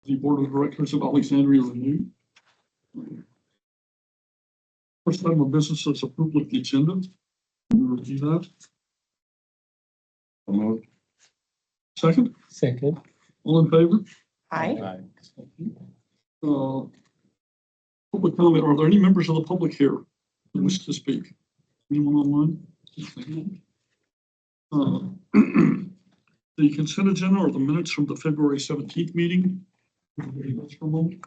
the Board of Directors of AlexRenew. First item of business is approval of the agenda. Can we review that? Second? Second. All in favor? Aye. Public comment. Are there any members of the public here who wish to speak? Anyone online? The consent agenda or the minutes from the February 17th meeting. Everybody goes for a moment.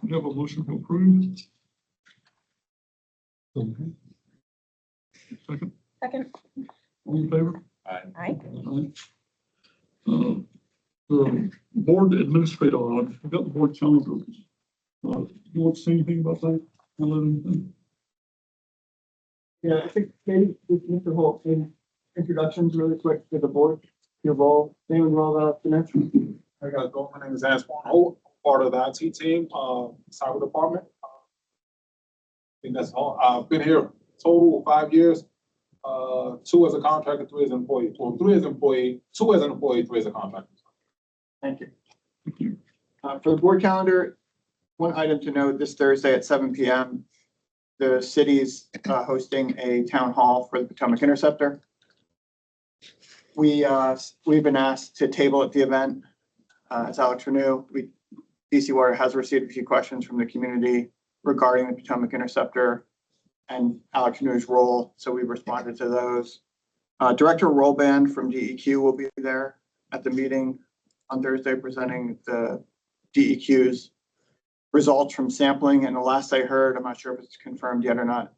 We have a motion to approve. Second. Second. All in favor? Aye. Aye. The board administrator, we've got the board calendar. You want to say anything about that? Anything? Yeah, I think maybe with Mr. Holt, in introductions really quick to the board, your role, name and role of the next. I got to go. My name is Antoine Holt, part of the IT team, cyber department. I think that's all. I've been here total 5 years. 2 as a contractor, 3 as an employee. Well, 3 as an employee, 2 as an employee, 3 as a contractor. Thank you. For the board calendar, one item to note, this Thursday at 7 p.m., the city's hosting a town hall for the Potomac Interceptor. We've been asked to table at the event. As AlexRenew, DC Water has received a few questions from the community regarding the Potomac Interceptor and AlexRenew's role, so we responded to those. Director Rollband from DEQ will be there at the meeting on Thursday presenting the DEQ's results from sampling. And the last I heard, I'm not sure if it's confirmed yet or not,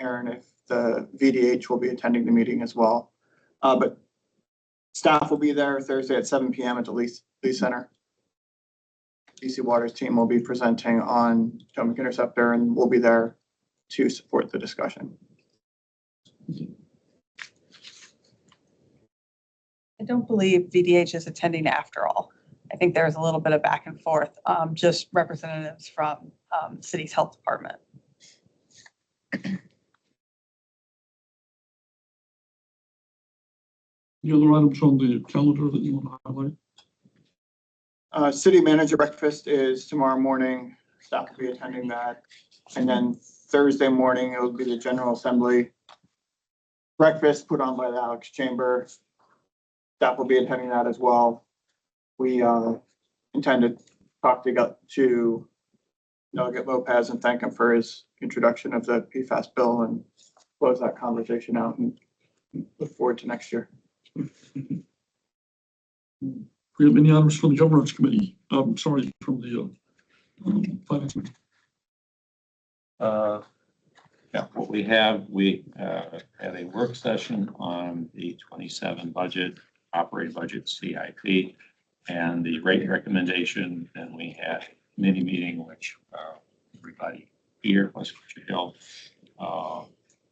Aaron, if the VDH will be attending the meeting as well. But staff will be there Thursday at 7 p.m. at the Lee Center. DC Water's team will be presenting on Potomac Interceptor and we'll be there to support the discussion. I don't believe VDH is attending after all. I think there's a little bit of back and forth, just representatives from the city's health department. Any other items on the calendar that you want to highlight? City manager breakfast is tomorrow morning. Staff will be attending that. And then Thursday morning, it will be the General Assembly breakfast put on by the Alex Chamber. Staff will be attending that as well. We intend to talk to Delegate Lopez and thank him for his introduction of the PFAS bill and close that conversation out and look forward to next year. We have any items from the Governance Committee? From the Finance Committee. Yeah, what we had a work session on the 27 budget, operating budget CIP, and the rate recommendation. And we had a mini meeting, which everybody here, West Virginia Hill,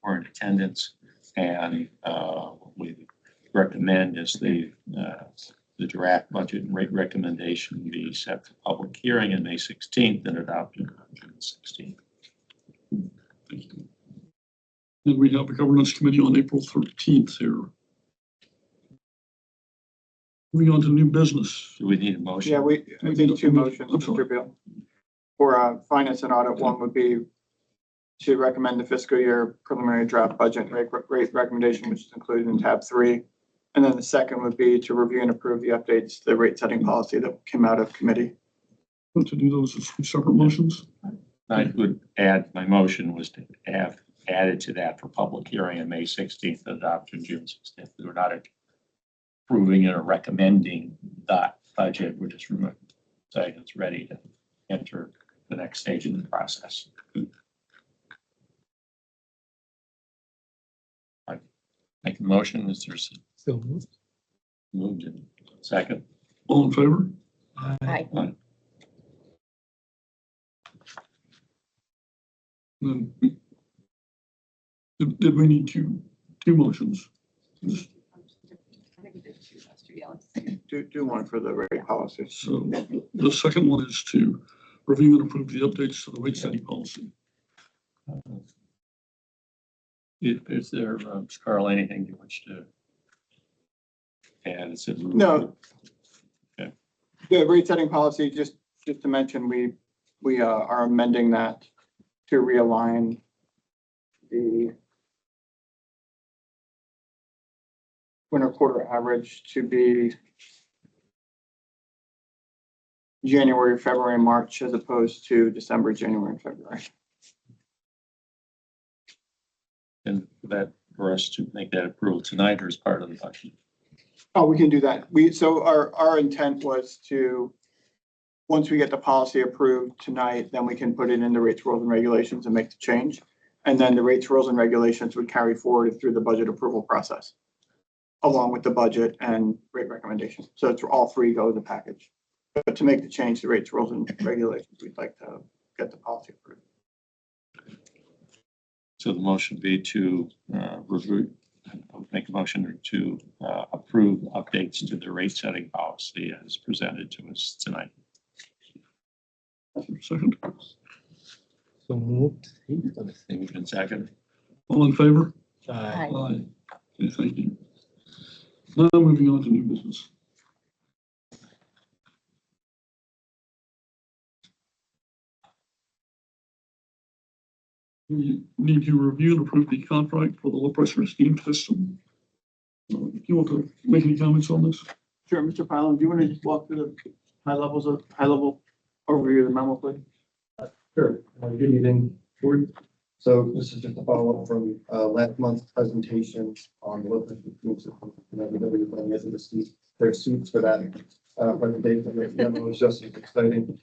were in attendance. And what we recommend is the draft budget and rate recommendation be set for public hearing on May 16th and adopted on June 16th. Thank you. And we have a Governance Committee on April 13th here. Moving on to new business. Do we need a motion? Yeah, we need 2 motions, Mr. Bill. For Finance and Audit, one would be to recommend the fiscal year preliminary draft budget rate recommendation, which is included in tab 3. And then the second would be to review and approve the updates to the rate setting policy that came out of committee. To do those as 2 separate motions. I would add, my motion was to have added to that for public hearing on May 16th, adoption June 16th. We were not approving it or recommending that budget. We're just saying it's ready to enter the next stage in the process. I make a motion. Is there So moved. moved in second? All in favor? Aye. Then, did we need two motions? Just- I think we did two last year, yeah. Do one for the rate policy. So the second one is to review and approve the updates to the rate setting policy. Is there, Carl, anything you wish to add? Is it? No. Okay. The rate setting policy, just to mention, we are amending that to realign the winter quarter average to be January, February, March, as opposed to December, January, and February. And that for us to make that approval tonight or as part of the budget? Oh, we can do that. So our intent was to, once we get the policy approved tonight, then we can put it in the rates, rules, and regulations and make the change. And then the rates, rules, and regulations would carry forward through the budget approval process, along with the budget and rate recommendation. So it's all three go in the package. But to make the change to rates, rules, and regulations, we'd like to get the policy approved. So the motion would be to review, make a motion to approve updates to the rate setting policy as presented to us tonight. Second, So moved. Moved in second. all in favor? Aye. Aye. Okay, thank you. Now moving on to new business. We need to review and approve the contract for the low pressure steam system. If you want to make any comments on this? Sure, Mr. Pylon, do you want to just walk through the high level overview of the memo, please? Sure. Good evening, board. So this is just a follow-up from last month's presentation on the local food system. And everybody has received their suits for that presentation. The memo was just as exciting.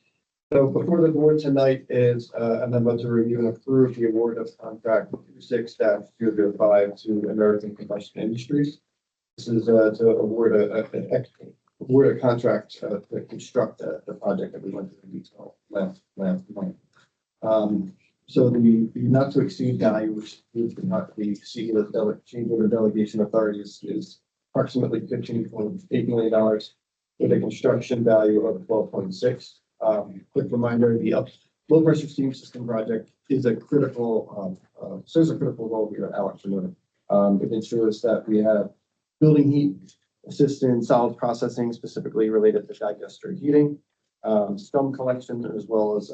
So before the board tonight is a memo to review and approve the award of contract 26-005 to American Combustion Industries. This is to award a contract to construct the project that we went through in detail last month. So the not to exceed value, which is not the CEO change order delegation authority is approximately $15.8 million with a construction value of 12.6. Quick reminder, the low pressure steam system project is a critical, serves a critical role here at AlexRenew. It ensures that we have building heat, assist in solid processing, specifically related to digester heating, scum collection, as well as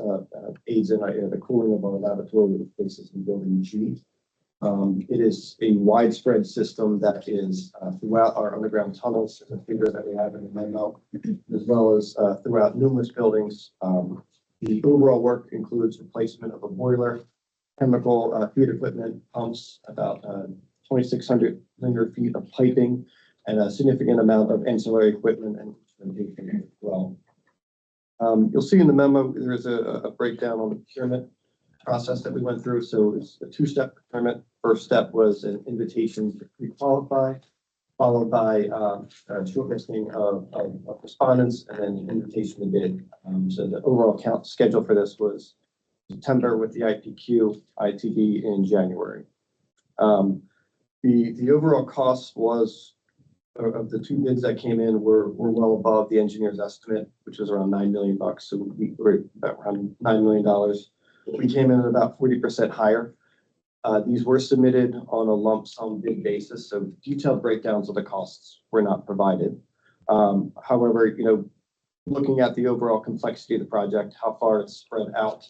aids in the cooling of our laboratory spaces in building G. It is a widespread system that is throughout our underground tunnels, the figure that we have in the memo, as well as throughout numerous buildings. The overall work includes replacement of a boiler, chemical heat equipment, pumps, about 2,600 linear feet of piping, and a significant amount of ancillary equipment and instrumentation as well. You'll see in the memo, there is a breakdown on the procurement process that we went through. So it's a two-step procurement. First step was an invitation to pre-qualify, followed by a shortlisting of respondents, and then an invitation to bid. So the overall count schedule for this was September with the IPQ, ITD in January. The overall cost was of the two bids that came in were well above the engineer's estimate, which was around $9 million. So we were about around $9 million. We came in at about 40% higher. These were submitted on a lump sum bid basis, so detailed breakdowns of the costs were not provided. However, looking at the overall complexity of the project, how far it's spread out,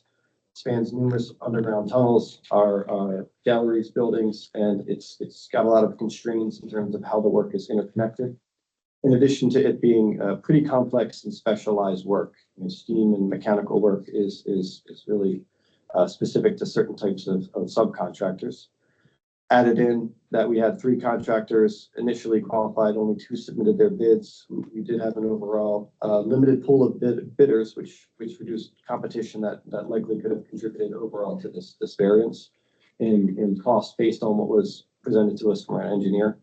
spans numerous underground tunnels, our galleries, buildings, and it's got a lot of constraints in terms of how the work is interconnected. In addition to it being pretty complex and specialized work, steam and mechanical work is really specific to certain types of subcontractors. Added in that we had 3 contractors initially qualified, only 2 submitted their bids. We did have an overall limited pool of bidders, which reduced competition that likely could have contributed overall to this variance in cost based on what was presented to us from our engineer.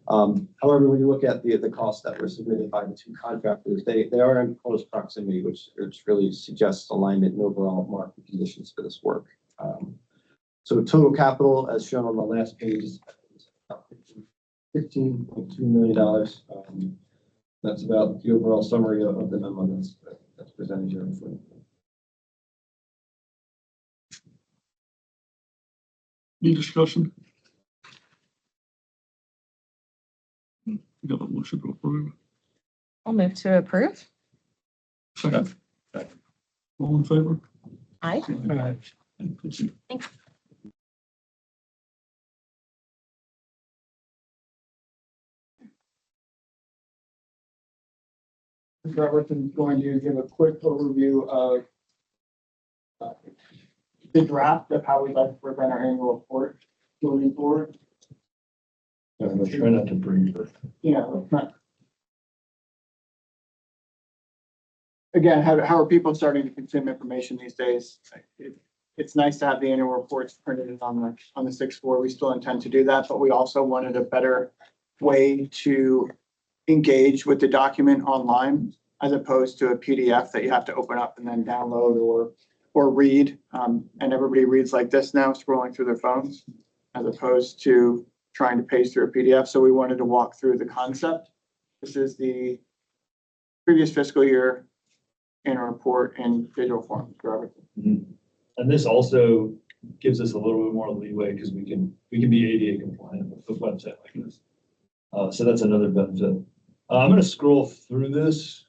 However, when you look at the costs that were submitted by the 2 contractors, they are in close proximity, which really suggests alignment in overall market conditions for this work. So total capital, as shown on the last page, is about $15.2 million. That's about the overall summary of the memo that's presented here. Any discussion? We got a motion to approve. I'll move to approve. Second. All in favor? Aye. Aye. Thank you. Thanks. Mr. Robertson's going to give a quick overview of the draft of how we'd like to present our annual report moving forward. I'm gonna try not to breathe. Yeah, let's not. Again, how are people starting to consume information these days? It's nice to have the annual reports printed on the 6th floor. We still intend to do that, but we also wanted a better way to engage with the document online as opposed to a PDF that you have to open up and then download or read. And everybody reads like this now, scrolling through their phones, as opposed to trying to paste through a PDF. So we wanted to walk through the concept. This is the previous fiscal year annual report in digital form. Robert. And this also gives us a little bit more leeway because we can be ADA compliant with the website like this. So that's another benefit. I'm going to scroll through this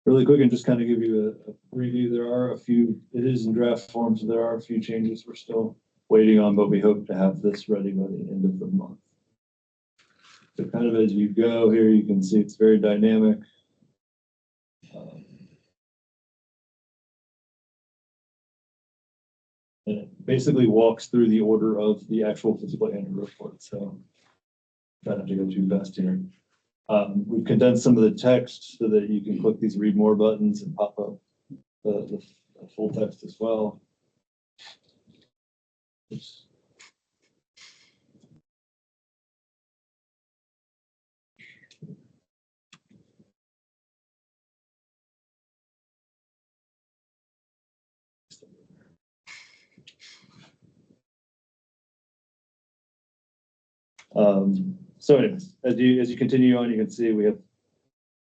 really quick and just kind of give you a preview. There are a few, it is in draft form, so there are a few changes we're still waiting on, but we hope to have this ready by the end of the month. So kind of as you go here, you can see it's very dynamic. And it basically walks through the order of the actual physical annual report. So try not to go too fast here. We've condensed some of the text so that you can click these read more buttons and pop up the full text as well. Oops. So anyways, as you continue on, you can see we have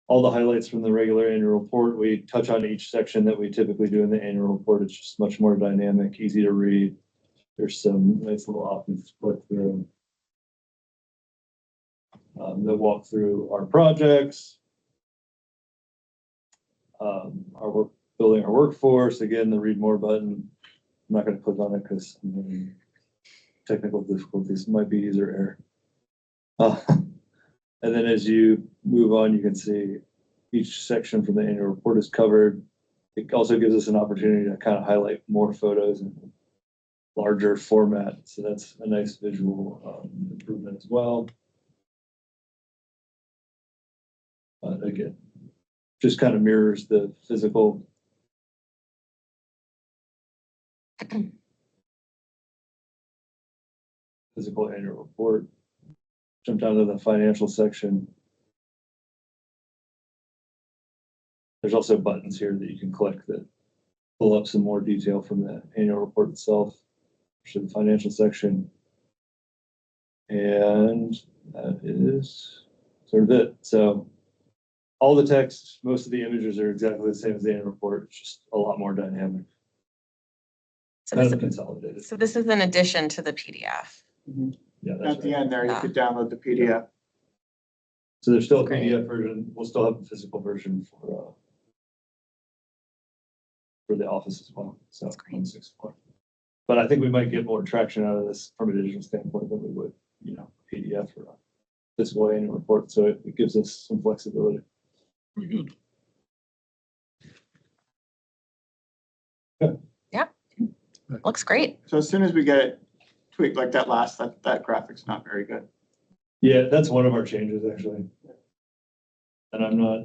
all the highlights from the regular annual report. We touch on each section that we typically do in the annual report. It's just much more dynamic, easy to read. There's some nice little options to click through that walk through our projects, our work, building our workforce. Again, the read more button. I'm not going to click on it because technical difficulties. Might be user error. And then as you move on, you can see each section from the annual report is covered. It also gives us an opportunity to kind of highlight more photos in larger format. So that's a nice visual improvement as well. Again, just kind of mirrors the physical annual report. Jump down to the financial section. There's also buttons here that you can click that pull up some more detail from the annual report itself, to the financial section. And that is sort of it. So all the text, most of the images are exactly the same as the annual report. It's just a lot more dynamic. So Kind this, of consolidated. so this is in addition to the PDF. Yeah, that's At the right. end there, you Yeah. could download the PDF. So there's still a Great. PDF version. We'll still have a physical version for the office as well. So That's great. on the 6th floor. But I think we might get more traction out of this from a digital standpoint than we would, PDF or a physical annual report. So it gives us some flexibility. Very good. Looks great. So as soon as we get it tweaked, like that graphic's not very good. Yeah, that's one of our changes, actually. And I'm not,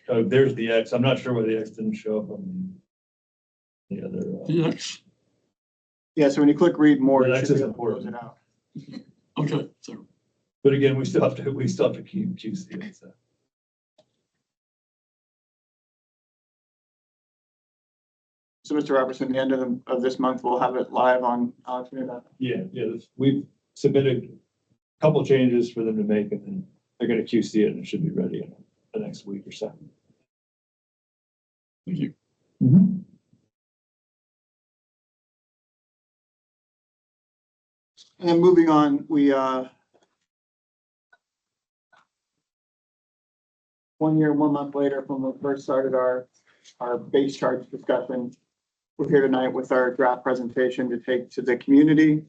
oh, there's the X. I'm not sure why the X didn't show up on the other. The X, Yeah, so when you click read more, The you X should be is able to close it important. out. okay, so, But again, we still have to keep QC it, so. So Mr. Robertson, the end of this month, we'll have it live on AlexRenew. Yeah, we've submitted a couple changes for them to make, and then they're gonna QC it, and it should be ready in the next week or so. thank you. And then moving on, we, 1 year, 1 month later from when we first started our base charge discussion, we're here tonight with our draft presentation to take to the community.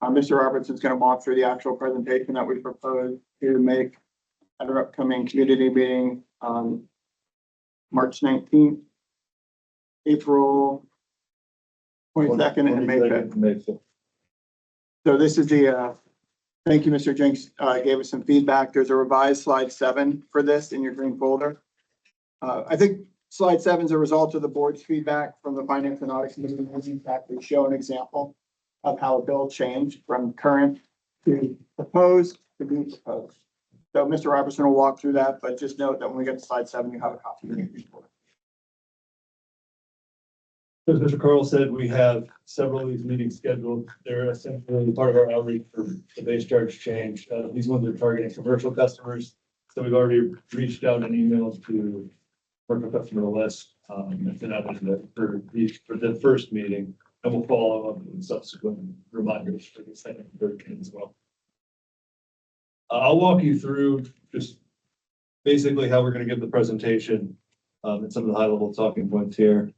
Mr. Robertson's going to walk through the actual presentation that we propose to make at our upcoming community meeting on March 19th, April 22nd, and May 5th. May 5th. So this is the, thank you, Mr. Jenks, gave us some feedback. There's a revised slide 7 for this in your green folder. I think slide 7 is a result of the board's feedback from the Finance and Audit Committee. In fact, we show an example of how a bill changed from current to proposed to be proposed. So Mr. Robertson will walk through that, but just note that when we get to slide 7, you have a copy of the green folder. As Mr. Carl said, we have several of these meetings scheduled. They're essentially part of our outreach for the base charge change. These ones are targeting commercial customers. So we've already reached out and emailed to commercial customer list, and sent out for the first meeting, and we'll follow up with subsequent reminders for the second and third meeting as well. I'll walk you through just basically how we're going to give the presentation, and some of the high level talking points here.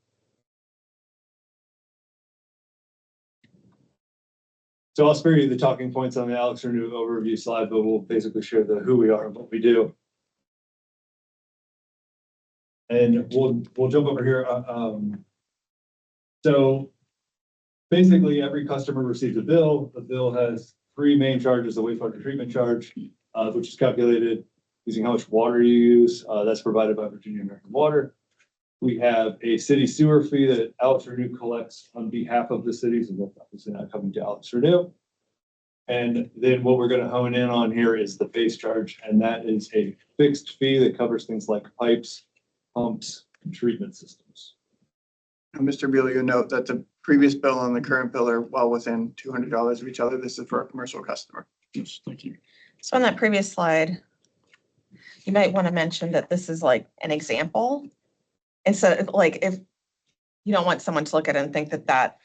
So I'll spare you the talking points on the AlexRenew overview slide, but we'll basically share the who we are and what we do. And we'll jump over here. So basically every customer receives a bill. The bill has 3 main charges: the wastewater treatment charge, which is calculated using how much water you use. That's provided by Virginia American Water. We have a city sewer fee that AlexRenew collects on behalf of the city, so that's obviously not coming to AlexRenew. And then what we're going to hone in on here is the base charge, and that is a fixed fee that covers things like pipes, pumps, and treatment systems. And Mr. Beal, you note that the previous bill and the current bill are well within $200 of each other. This is for a commercial customer. Yes, thank you. So on that previous slide, you might want to mention that this is like an example. And so like if you don't want someone to look at it and think that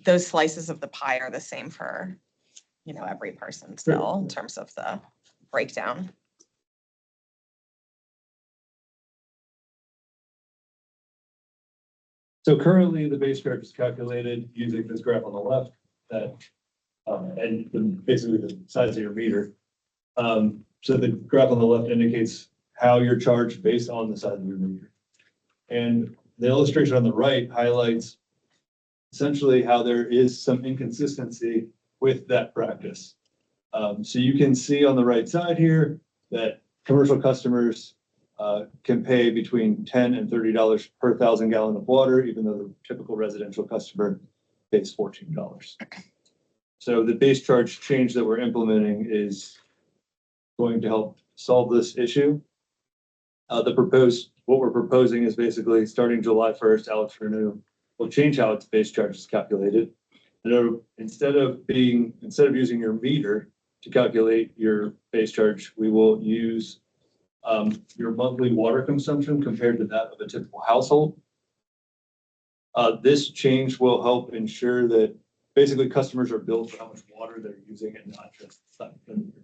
those slices of the pie are the same for, every person still in terms of the breakdown. So currently the base charge is calculated using this graph on the left and basically the size of your meter. So the graph on the left indicates how you're charged based on the size of your meter. And the illustration on the right highlights essentially how there is some inconsistency with that practice. So you can see on the right side here that commercial customers can pay between $10 and $30 per 1,000 gallon of water, even though the typical residential customer pays $14. So the base charge change that we're implementing is going to help solve this issue. What we're proposing is basically starting July 1st, AlexRenew will change how its base charge is calculated. And instead of using your meter to calculate your base charge, we will use your monthly water consumption compared to that of a typical household. This change will help ensure that basically customers are billed for how much water they're using and not just the meter.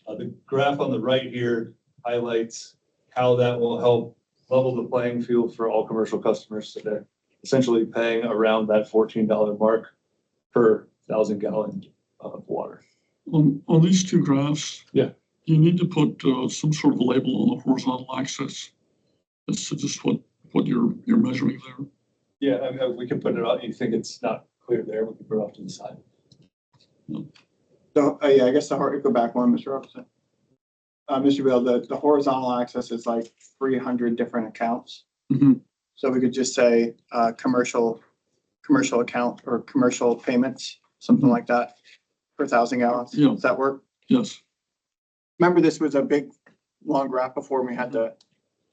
The graph on the right here highlights how that will help level the playing field for all commercial customers. So they're essentially paying around that $14 mark per 1,000 gallons of water. On these two graphs. Yeah. You need to put some sort of label on the horizontal axis as to just what you're measuring there. Yeah, we can put it out. You think it's not clear there, we can put it off to the side. So, yeah, I guess go back one, Mr. Robinson. Mr. Bill, the horizontal axis is like 300 different accounts. Mhm. So we could just say, commercial account or commercial payments, something like that, per 1,000 gallons. Yeah. Does that work? Yes. Remember, this was a big, long graph before we had to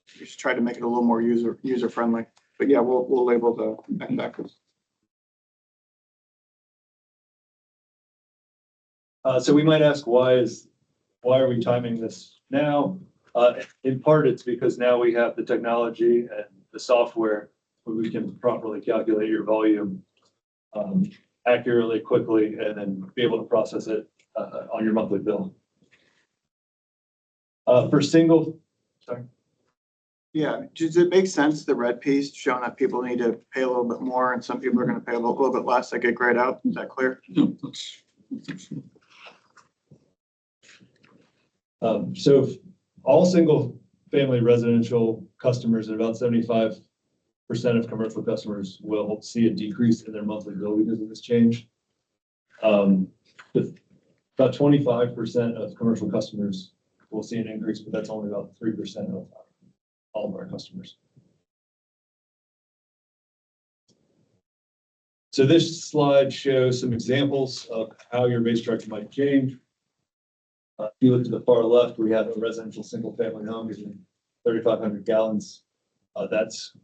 just try to make it a little more user friendly. But yeah, we'll label the x-axis. So we might ask, why are we timing this now? In part, it's because now we have the technology and the software where we can properly calculate your volume accurately, quickly, and then be able to process it on your monthly bill. For single, sorry. Yeah, does it make sense, the red piece showing that people need to pay a little bit more and some people are gonna pay a little bit less, that get grayed out? Is that clear? Yeah, So if all single family residential customers and about 75% of commercial customers will see a decrease in their monthly bill because of this change. About 25% of commercial customers will see an increase, but that's only about 3% of all of our customers. So this slide shows some examples of how your base charge might change. If you look to the far left, we have a residential single family home using 3,500 gallons. That's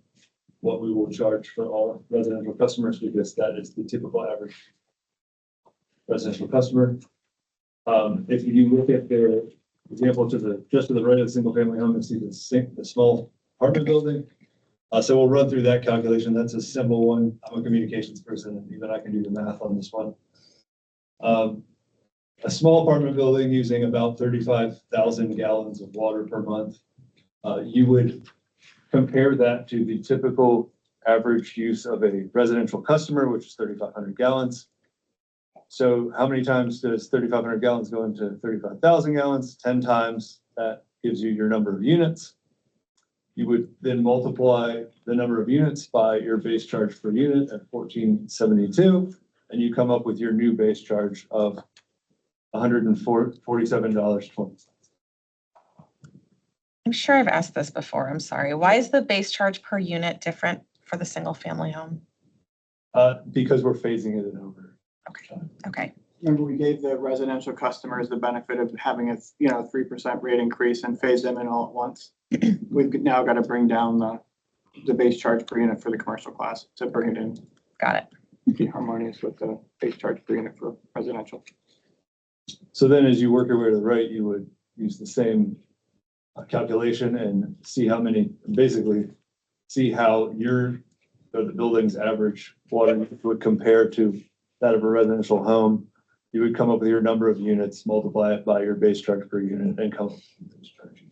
what we will charge for all residential customers because that is the typical average residential customer. If you look at the example just to the right of the single family home, you see the small apartment building. So we'll run through that calculation. That's a simple one. I'm a communications person, and even I can do the math on this one. A small apartment building using about 35,000 gallons of water per month. You would compare that to the typical average use of a residential customer, which is 3,500 gallons. So how many times does 3,500 gallons go into 35,000 gallons? 10 times. That gives you your number of units. You would then multiply the number of units by your base charge per unit at $14.72, and you come up with your new base charge of $147.20. I'm sure I've asked this before. I'm sorry. Why is the base charge per unit different for the single family home? Because we're phasing it over. Okay. Remember, we gave the residential customers the benefit of having a 3% rate increase and phase them in all at once. We've now got to bring down the base charge per unit for the commercial class to bring it in. Got it. Be harmonious with the base charge per unit for residential. So then as you work your way to the right, you would use the same calculation and see how many, basically see how the building's average water would compare to that of a residential home. You would come up with your number of units, multiply it by your base charge per unit, and come up with your base charge.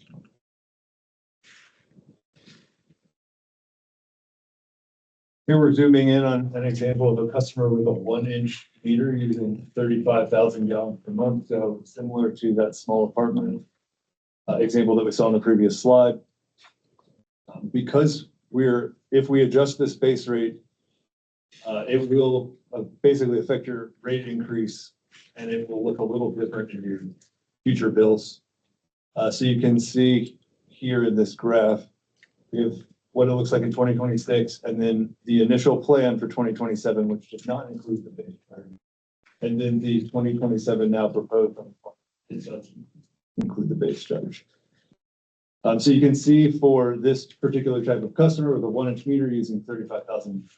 Here we're zooming in on an example of a customer with a 1-inch meter using 35,000 gallons per month. So similar to that small apartment example that we saw on the previous slide. Because if we adjust this base rate, it will basically affect your rate increase, and it will look a little different in your future bills. So you can see here in this graph, we have what it looks like in 2026, and then the initial plan for 2027, which does not include the base charge. And then the 2027 now proposed does include the base charge. So you can see for this particular type of customer with a 1-inch meter using 35,000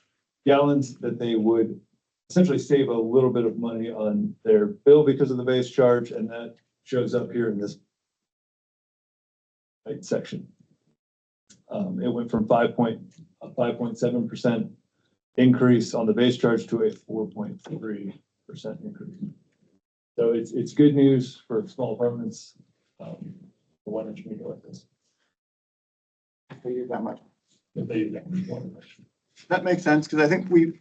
gallons, that they would essentially save a little bit of money on their bill because of the base charge, and that shows up here in this right section. It went from 5.7% increase on the base charge to a 4.3% increase. So it's good news for small apartments, the 1-inch meter like this. They use that much. If they use that much. That makes sense, because I think we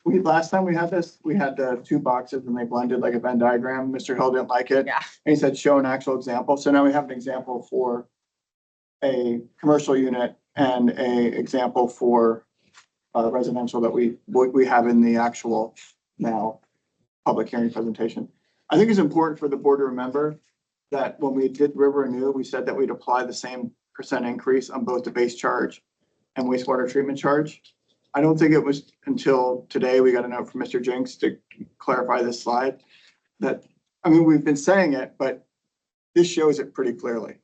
last time we had this, we had the 2 boxes and they blended like a Venn diagram. Mr. Hill didn't like it. Yeah. And he said, show an actual example. So now we have an example for a commercial unit and a example for residential that we have in the actual now public hearing presentation. I think it's important for the board to remember that when we did AlexRenew, we said that we'd apply the same percent increase on both the base charge and wastewater treatment charge. I don't think it was until today we got a note from Mr. Jinks to clarify this slide that, I mean, we've been saying it, but this shows it pretty clearly.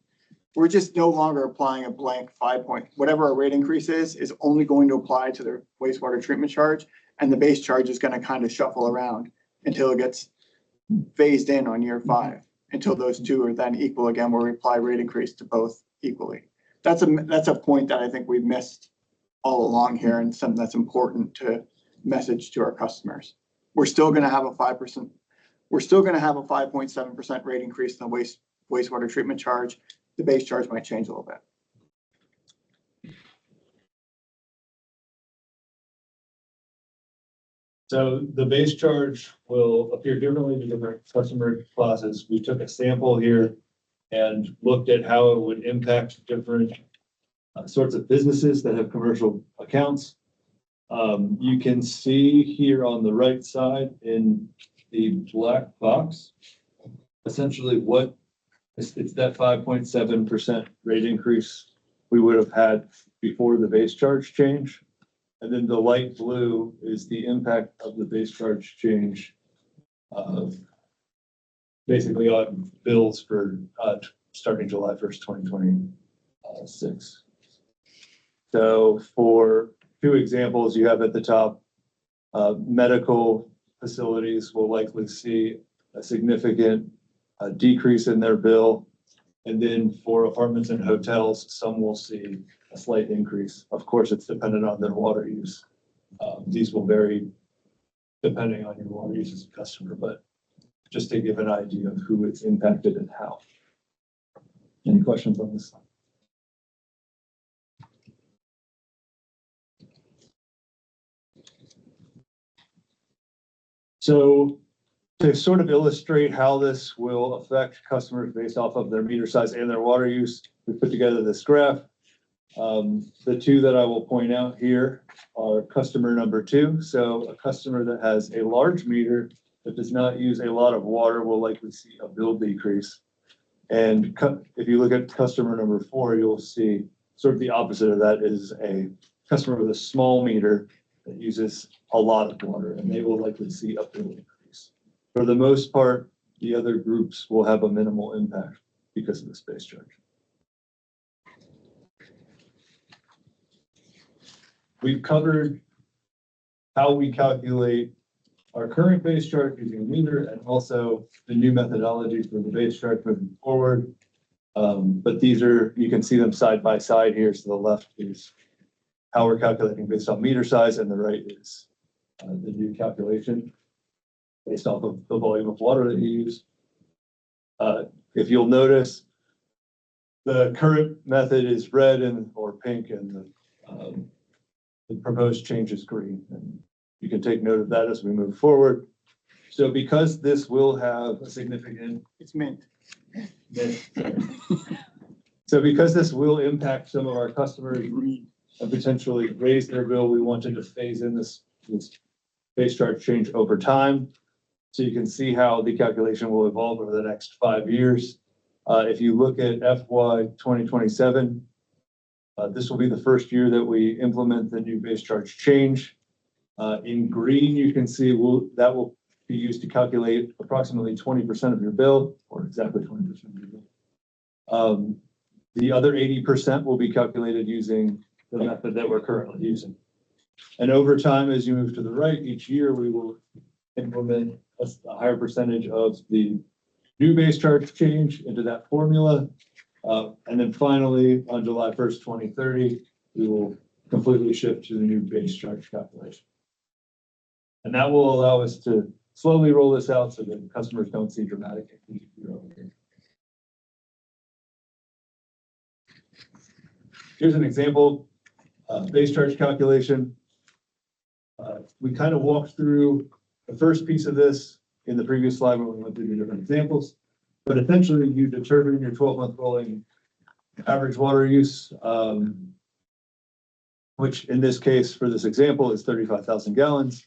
We're just no longer applying a blank 5 point, whatever our rate increase is only going to apply to the wastewater treatment charge, and the base charge is going to kind of shuffle around until it gets phased in on year 5, until those two are then equal again, where we apply rate increase to both equally. That's a point that I think we've missed all along here, and something that's important to message to our customers. We're still going to have a 5%. We're still going to have a 5.7% rate increase in the wastewater treatment charge. The base charge might change a little bit. So the base charge will appear differently to different customer classes. We took a sample here and looked at how it would impact different sorts of businesses that have commercial accounts. You can see here on the right side in the black box, essentially what it's that 5.7% rate increase we would have had before the base charge change. And then the light blue is the impact of the base charge change basically on bills for starting July 1st, 2026. So for 2 examples you have at the top, medical facilities will likely see a significant decrease in their bill. And then for apartments and hotels, some will see a slight increase. Of course, it's dependent on their water use. These will vary depending on your water use as a customer, but just to give an idea of who it's impacted and how. Any questions on this? So to sort of illustrate how this will affect customers based off of their meter size and their water use, we put together this graph. The 2 that I will point out here are customer number 2. So a customer that has a large meter that does not use a lot of water will likely see a bill decrease. And if you look at customer number 4, you'll see sort of the opposite of that is a customer with a small meter that uses a lot of water, and they will likely see a bill increase. For the most part, the other groups will have a minimal impact because of the base charge. We've covered how we calculate our current base charge using a meter and also the new methodology for the base charge moving forward. But these are, you can see them side by side here. So the left is how we're calculating based on meter size, and the right is the new calculation based off of the volume of water that you use. If you'll notice, the current method is red or pink, and the proposed change is green. And you can take note of that as we move forward. So because this will have a significant, It's mint. So because this will impact some of our customers and potentially raise their bill, we wanted to phase in this base charge change over time. So you can see how the calculation will evolve over the next 5 years. If you look at FY 2027, this will be the first year that we implement the new base charge change. In green, you can see that will be used to calculate approximately 20% of your bill, or exactly 20% of your bill. The other 80% will be calculated using the method that we're currently using. And over time, as you move to the right, each year we will implement a higher percentage of the new base charge change into that formula. And then finally, on July 1st, 2030, we will completely shift to the new base charge calculation. And that will allow us to slowly roll this out so that customers don't see dramatic increases year-over-year. Here's an example, base charge calculation. We kind of walked through the first piece of this in the previous slide when we went through the different examples, but essentially you determine your 12-month rolling average water use which in this case, for this example, is 35,000 gallons.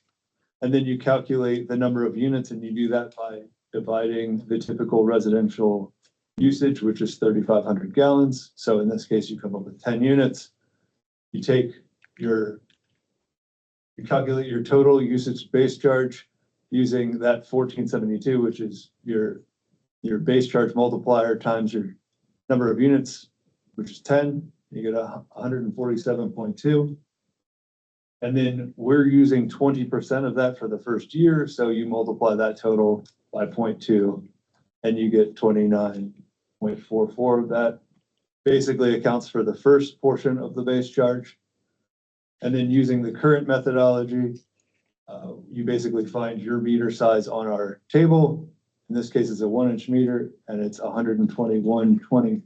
And then you calculate the number of units, and you do that by dividing the typical residential usage, which is 3,500 gallons. So in this case, you come up with 10 units. You calculate your total usage base charge using that 1472, which is your base charge multiplier times your number of units, which is 10. You get 147.2. And then we're using 20% of that for the first year. So you multiply that total by 0.2 and you get 29.44 of that. Basically accounts for the first portion of the base charge. And then using the current methodology, you basically find your meter size on our table. In this case, it's a 1-inch meter and it's 121.20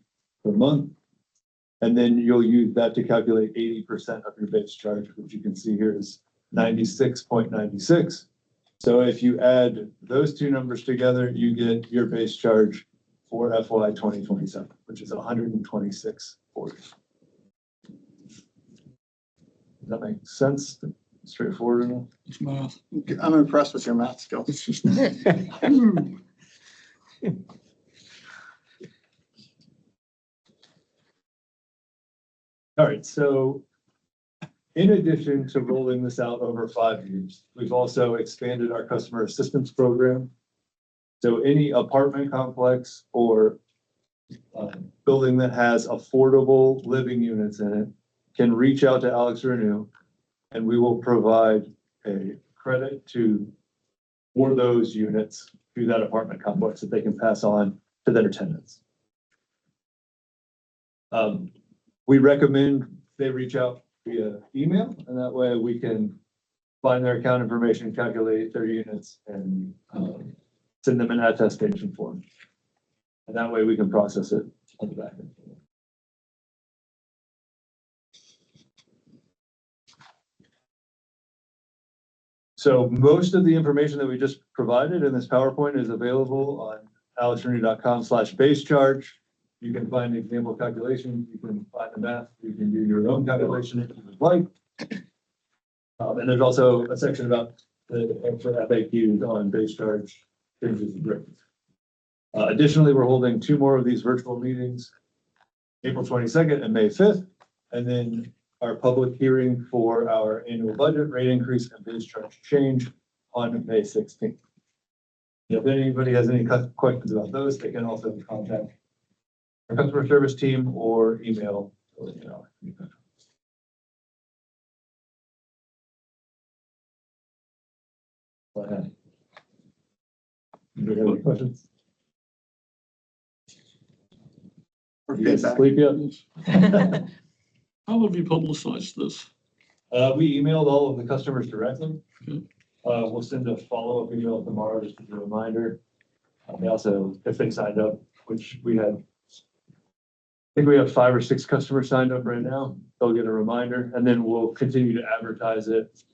per month. And then you'll use that to calculate 80% of your base charge, which you can see here is 96.96. So if you add those two numbers together, you get your base charge for FY 2027, which is 126.40. Does that make sense? Straightforward enough? It's math. I'm impressed with your math skills. It's just. All right, so in addition to rolling this out over 5 years, we've also expanded our customer assistance program. So any apartment complex or building that has affordable living units in it can reach out to AlexRenew, and we will provide a credit for those units to that apartment complex that they can pass on to their tenants. We recommend they reach out via email, and that way we can find their account information, calculate their units, and send them an attestation form. And that way we can process it on the back end. So most of the information that we just provided in this PowerPoint is available on alexrenew.com/base charge. You can find example calculations, you can find the math, you can do your own calculation if you would like. And there's also a section about the FAQs on base charge changes and rates. Additionally, we're holding 2 more of these virtual meetings, April 22nd and May 5th, and then our public hearing for our annual budget rate increase and base charge change on May 16th. If anybody has any questions about those, they can also contact our customer service team or email. Go ahead. Anybody have any questions? Or You guys feedback. sleep yet? How have you publicized this? We emailed all of the customers directly. Good. We'll send a follow-up email tomorrow just as a reminder. They also, if they signed up, which we had, I think we have 5 or 6 customers signed up right now. They'll get a reminder, and then we'll continue to advertise it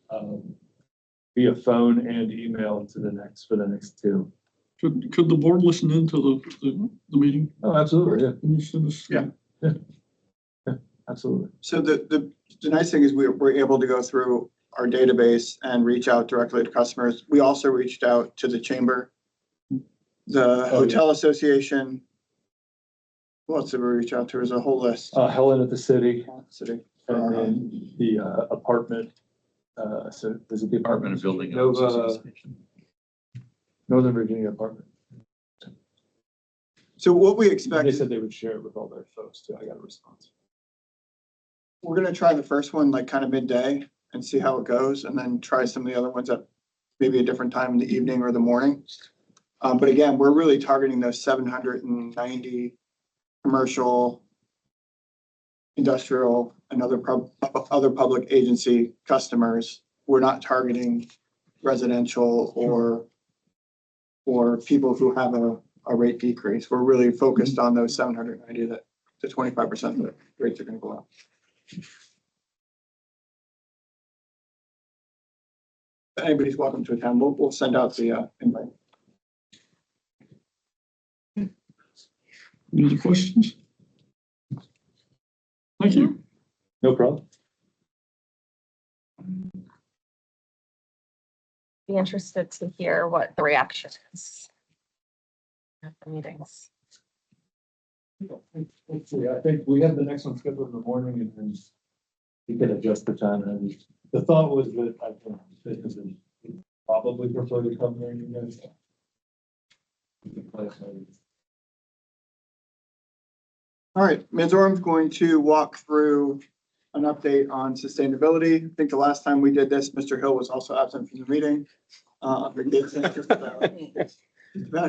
via phone and email for the next 2. Could the board listen into the meeting? Oh, absolutely, yeah. Can you send us? Yeah. Absolutely. So the nice thing is we're able to go through our database and reach out directly to customers. We also reached out to the chamber, the hotel association. Who else did we reach out to? There's a whole list. Helen at the city, City. and then the apartment, so there's a Department of Building. Nova, Northern Virginia apartment. So what we expect, They said they would share it with all their folks too. I got a response. we're gonna try the first one like kind of midday and see how it goes, and then try some of the other ones at maybe a different time in the evening or the morning. But again, we're really targeting those 790 commercial, industrial, and other public agency customers. We're not targeting residential or people who have a rate decrease. We're really focused on those 790 that to 25% of the rates are gonna go up. Anybody's welcome to attend. We'll send out the invite. Any other questions? Thank you. No problem. be interested to hear what the reaction is at the meetings. Let's see, I think we have the next one scheduled in the morning and then we can adjust the time. And the thought was that I think businesses would probably prefer to come there. You guys. All right, Ms. Orm's going to walk through an update on sustainability. I think the last time we did this, Mr. Hill was also absent from the meeting. On vacation just about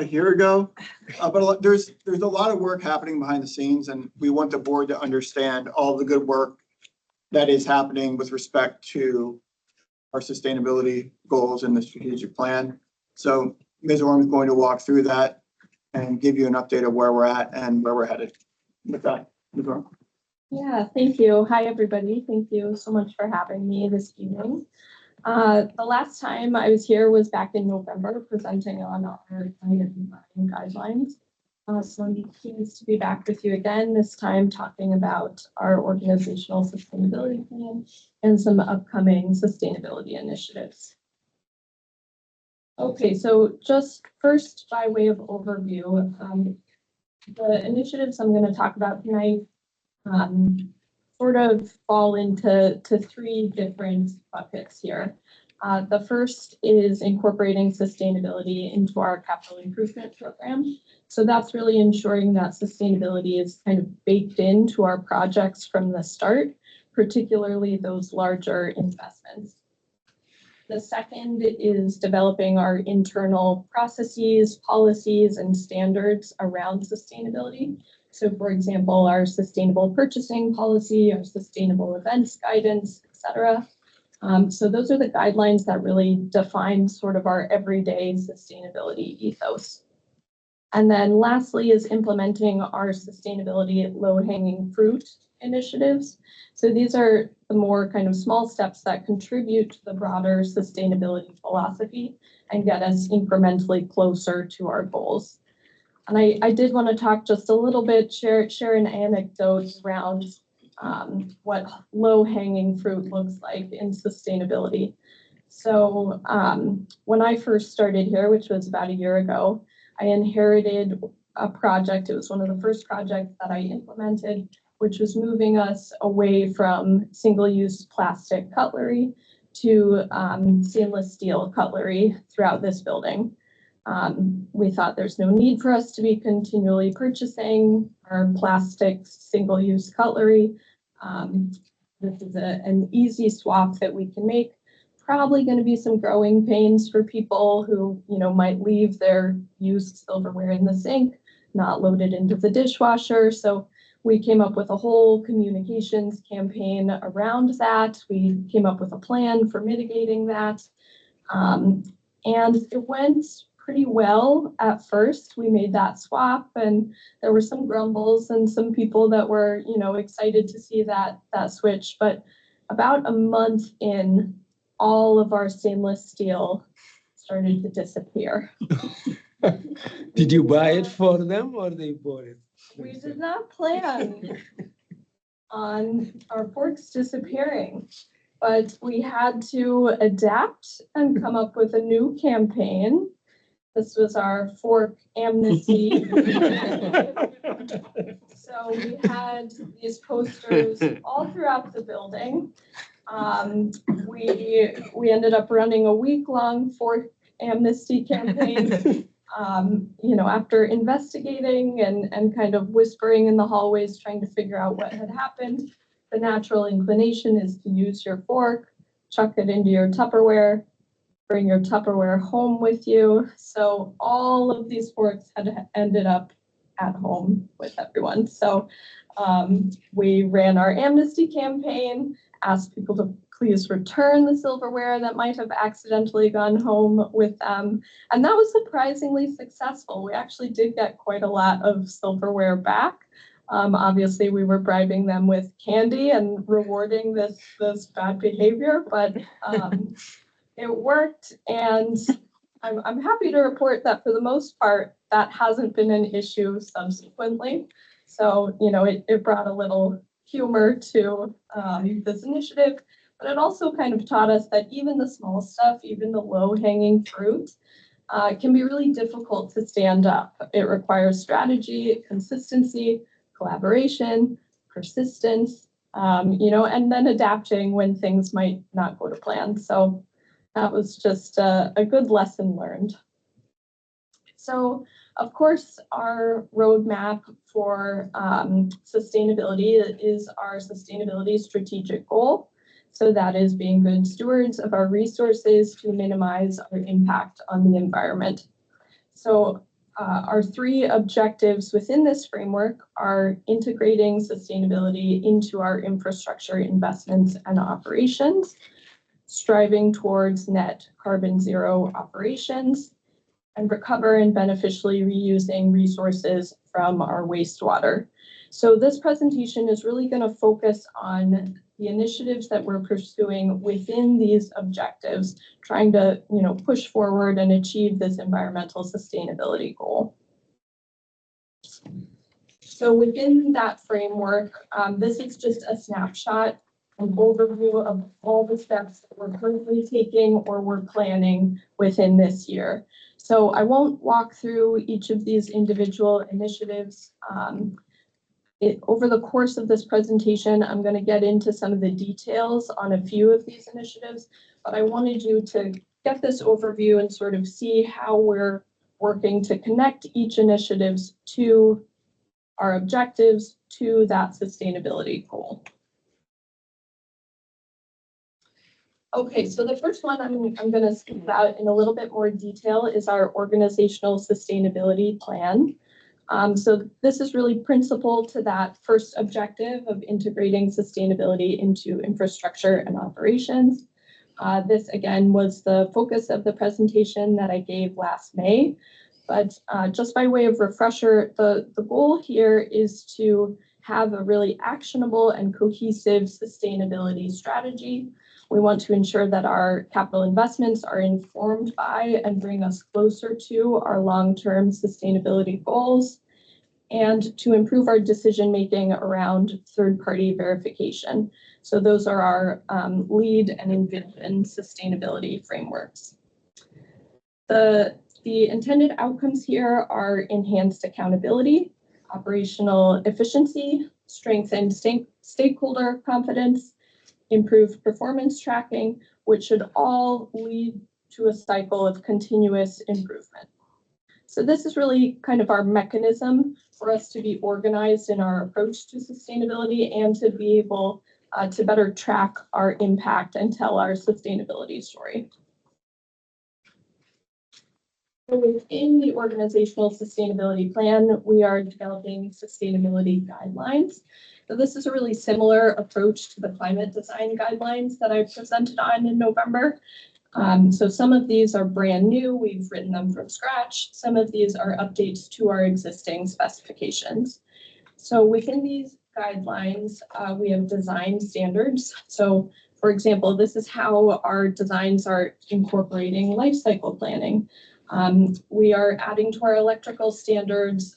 a year ago. But there's a lot of work happening behind the scenes, and we want the board to understand all the good work that is happening with respect to our sustainability goals in the strategic plan. So Ms. Orm is going to walk through that and give you an update of where we're at and where we're headed. With that, Ms. Orm. Yeah, thank you. Hi, everybody. Thank you so much for having me this evening. The last time I was here was back in November presenting on our climate and mining guidelines. So I'm pleased to be back with you again, this time talking about our organizational sustainability plan and some upcoming sustainability initiatives. Okay, so just first by way of overview, the initiatives I'm going to talk about tonight sort of fall into three different buckets here. The first is incorporating sustainability into our capital improvement program. So that's really ensuring that sustainability is kind of baked into our projects from the start, particularly those larger investments. The second is developing our internal processes, policies, and standards around sustainability. So for example, our sustainable purchasing policy, our sustainable events guidance, et cetera. So those are the guidelines that really define sort of our everyday sustainability ethos. And then lastly is implementing our sustainability low-hanging fruit initiatives. So these are the more kind of small steps that contribute to the broader sustainability philosophy and get us incrementally closer to our goals. And I did want to talk just a little bit, share an anecdote around what low-hanging fruit looks like in sustainability. So when I first started here, which was about a year ago, I inherited a project. It was one of the first projects that I implemented, which was moving us away from single-use plastic cutlery to stainless steel cutlery throughout this building. We thought there's no need for us to be continually purchasing our plastic single-use cutlery. This is an easy swap that we can make. Probably going to be some growing pains for people who, might leave their used silverware in the sink, not loaded into the dishwasher. So we came up with a whole communications campaign around that. We came up with a plan for mitigating that. And it went pretty well at first. We made that swap and there were some grumbles and some people that were, excited to see that switch. But about a month in, all of our stainless steel started to disappear. Did you buy it for them or they bought it? We did not plan on our forks disappearing, but we had to adapt and come up with a new campaign. This was our fork amnesty. So we had these posters all throughout the building. We ended up running a week-long fork amnesty campaign. After investigating and kind of whispering in the hallways, trying to figure out what had happened, the natural inclination is to use your fork, chuck it into your Tupperware, bring your Tupperware home with you. So all of these forks had ended up at home with everyone. So we ran our amnesty campaign, asked people to please return the silverware that might have accidentally gone home with them. And that was surprisingly successful. We actually did get quite a lot of silverware back. Obviously, we were bribing them with candy and rewarding this bad behavior, but it worked. And I'm happy to report that for the most part, that hasn't been an issue subsequently. So, it brought a little humor to this initiative, but it also kind of taught us that even the small stuff, even the low-hanging fruit, can be really difficult to stand up. It requires strategy, consistency, collaboration, persistence, and then adapting when things might not go to plan. So that was just a good lesson learned. So, of course, our roadmap for sustainability is our sustainability strategic goal. So that is being good stewards of our resources to minimize our impact on the environment. So our three objectives within this framework are integrating sustainability into our infrastructure investments and operations, striving towards net carbon zero operations, and recover and beneficially reusing resources from our wastewater. So this presentation is really going to focus on the initiatives that we're pursuing within these objectives, trying to, push forward and achieve this environmental sustainability goal. So within that framework, this is just a snapshot, an overview of all the steps that we're currently taking or we're planning within this year. So I won't walk through each of these individual initiatives. Over the course of this presentation, I'm going to get into some of the details on a few of these initiatives, but I wanted you to get this overview and sort of see how we're working to connect each initiatives to our objectives to that sustainability goal. Okay, so the first one I'm going to speak about in a little bit more detail is our organizational sustainability plan. So this is really principal to that first objective of integrating sustainability into infrastructure and operations. This again was the focus of the presentation that I gave last May. But just by way of refresher, the goal here is to have a really actionable and cohesive sustainability strategy. We want to ensure that our capital investments are informed by and bring us closer to our long-term sustainability goals, and to improve our decision-making around third-party verification. So those are our LEAD and Envision sustainability frameworks. The intended outcomes here are enhanced accountability, operational efficiency, strengthened stakeholder confidence, improved performance tracking, which should all lead to a cycle of continuous improvement. So this is really kind of our mechanism for us to be organized in our approach to sustainability and to be able to better track our impact and tell our sustainability story. So within the organizational sustainability plan, we are developing sustainability guidelines. So this is a really similar approach to the climate design guidelines that I presented on in November. So some of these are brand new. We've written them from scratch. Some of these are updates to our existing specifications. So within these guidelines, we have design standards. So for example, this is how our designs are incorporating life cycle planning. We are adding to our electrical standards,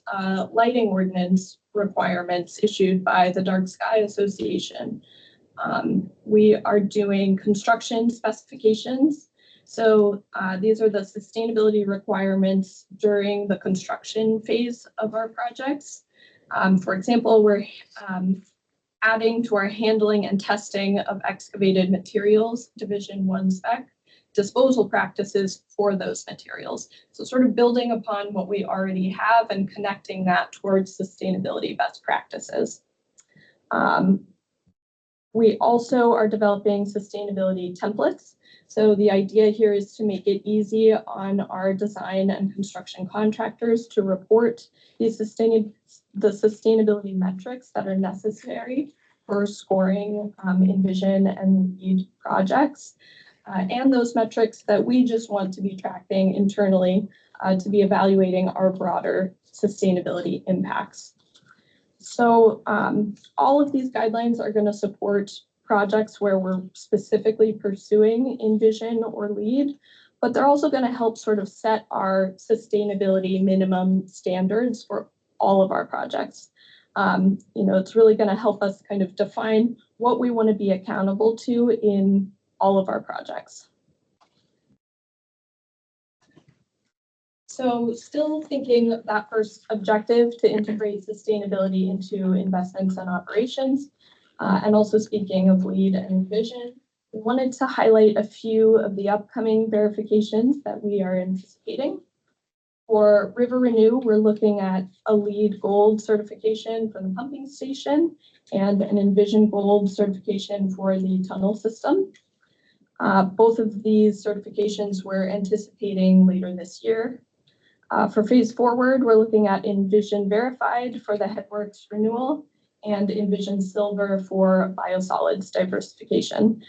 lighting ordinance requirements issued by the Dark Sky Association. We are doing construction specifications. So these are the sustainability requirements during the construction phase of our projects. For example, we're adding to our handling and testing of excavated materials, Division 1 spec, disposal practices for those materials. So sort of building upon what we already have and connecting that towards sustainability best practices. We also are developing sustainability templates. So the idea here is to make it easy on our design and construction contractors to report the sustainability metrics that are necessary for scoring Envision and LEAD projects. And those metrics that we just want to be tracking internally to be evaluating our broader sustainability impacts. So all of these guidelines are going to support projects where we're specifically pursuing Envision or LEAD, but they're also going to help sort of set our sustainability minimum standards for all of our projects. It's really going to help us kind of define what we want to be accountable to in all of our projects. So still thinking that first objective to integrate sustainability into investments and operations, and also speaking of lead and vision, we wanted to highlight a few of the upcoming verifications that we are anticipating. For AlexRenew, we're looking at a LEED Gold certification for the pumping station and an Envision Gold certification for the tunnel system. Both of these certifications we're anticipating later this year. For Phase Forward, we're looking at Envision Verified for the headworks renewal and Envision Silver for biosolids diversification.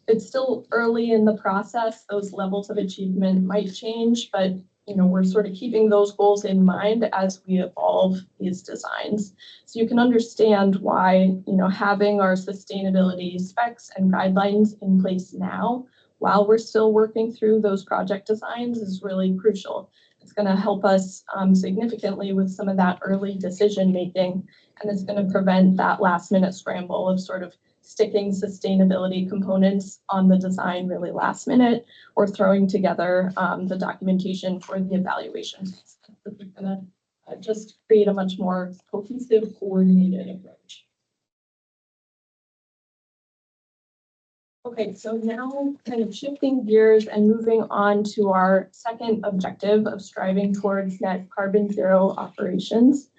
It's still early in the process. Those levels of achievement might change, but we're sort of keeping those goals in mind as we evolve these designs. So you can understand why, having our sustainability specs and guidelines in place now, while we're still working through those project designs, is really crucial. It's going to help us significantly with some of that early decision making, and it's going to prevent that last minute scramble of sort of sticking sustainability components on the design really last minute, or throwing together the documentation for the evaluation. We're going to just create a much more cohesive, coordinated approach. Okay, so now kind of shifting gears and moving on to our second objective of striving towards net carbon zero operations.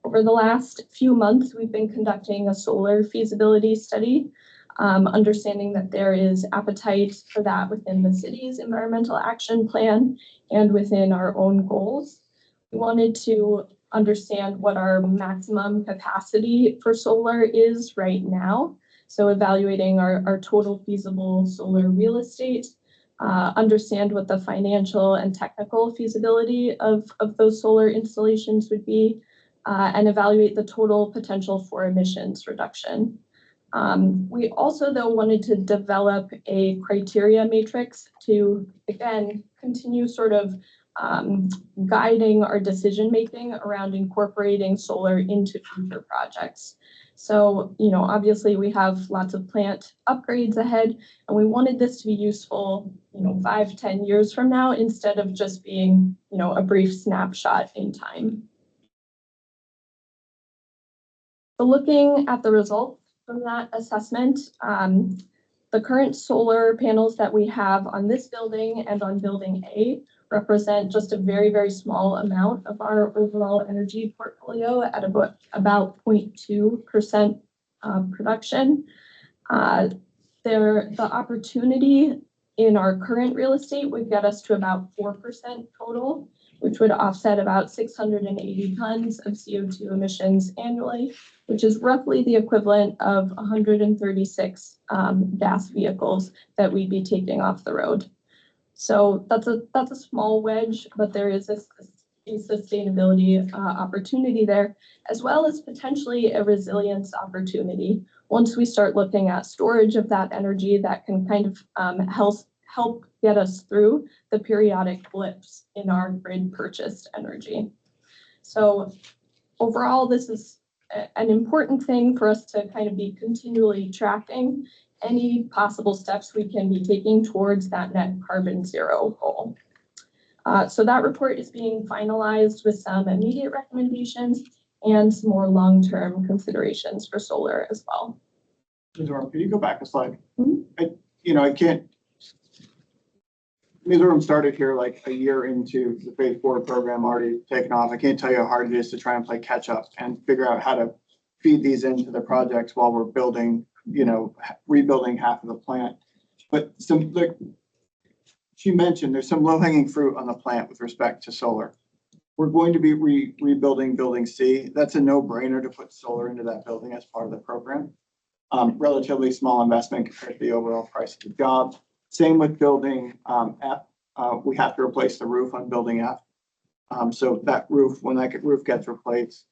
Over the last few months, we've been conducting a solar feasibility study, understanding that there is appetite for that within the city's environmental action plan and within our own goals. We wanted to understand what our maximum capacity for solar is right now. So evaluating our total feasible solar real estate, understand what the financial and technical feasibility of those solar installations would be, and evaluate the total potential for emissions reduction. We also, though, wanted to develop a criteria matrix to, again, continue sort of guiding our decision-making around incorporating solar into future projects. So, obviously we have lots of plant upgrades ahead, and we wanted this to be useful, 5-10 years from now, instead of just being, a brief snapshot in time. So looking at the results from that assessment, the current solar panels that we have on this building and on building A represent just a very, very small amount of our overall energy portfolio at about 0.2% production. The opportunity in our current real estate would get us to about 4% total, which would offset about 680 tons of CO2 emissions annually, which is roughly the equivalent of 136 gas vehicles that we'd be taking off the road. So that's a small wedge, but there is a sustainability opportunity there, as well as potentially a resilience opportunity. Once we start looking at storage of that energy, that can kind of help get us through the periodic blips in our grid purchased energy. So overall, this is an important thing for us to kind of be continually tracking any possible steps we can be taking towards that net carbon zero goal. So that report is being finalized with some immediate recommendations and some more long-term considerations for solar as well. Can you go back a slide? Mm-hmm. I can't. Mizoram started here like a year into the Phase Forward program, already taken off. I can't tell you how hard it is to try and play catch up and figure out how to feed these into the projects while we're building, rebuilding half of the plant. But she mentioned there's some low hanging fruit on the plant with respect to solar. We're going to be rebuilding building C. That's a no brainer to put solar into that building as part of the program. Relatively small investment compared to the overall price of the job. Same with building F. We have to replace the roof on building F. So that roof, when that roof gets replaced,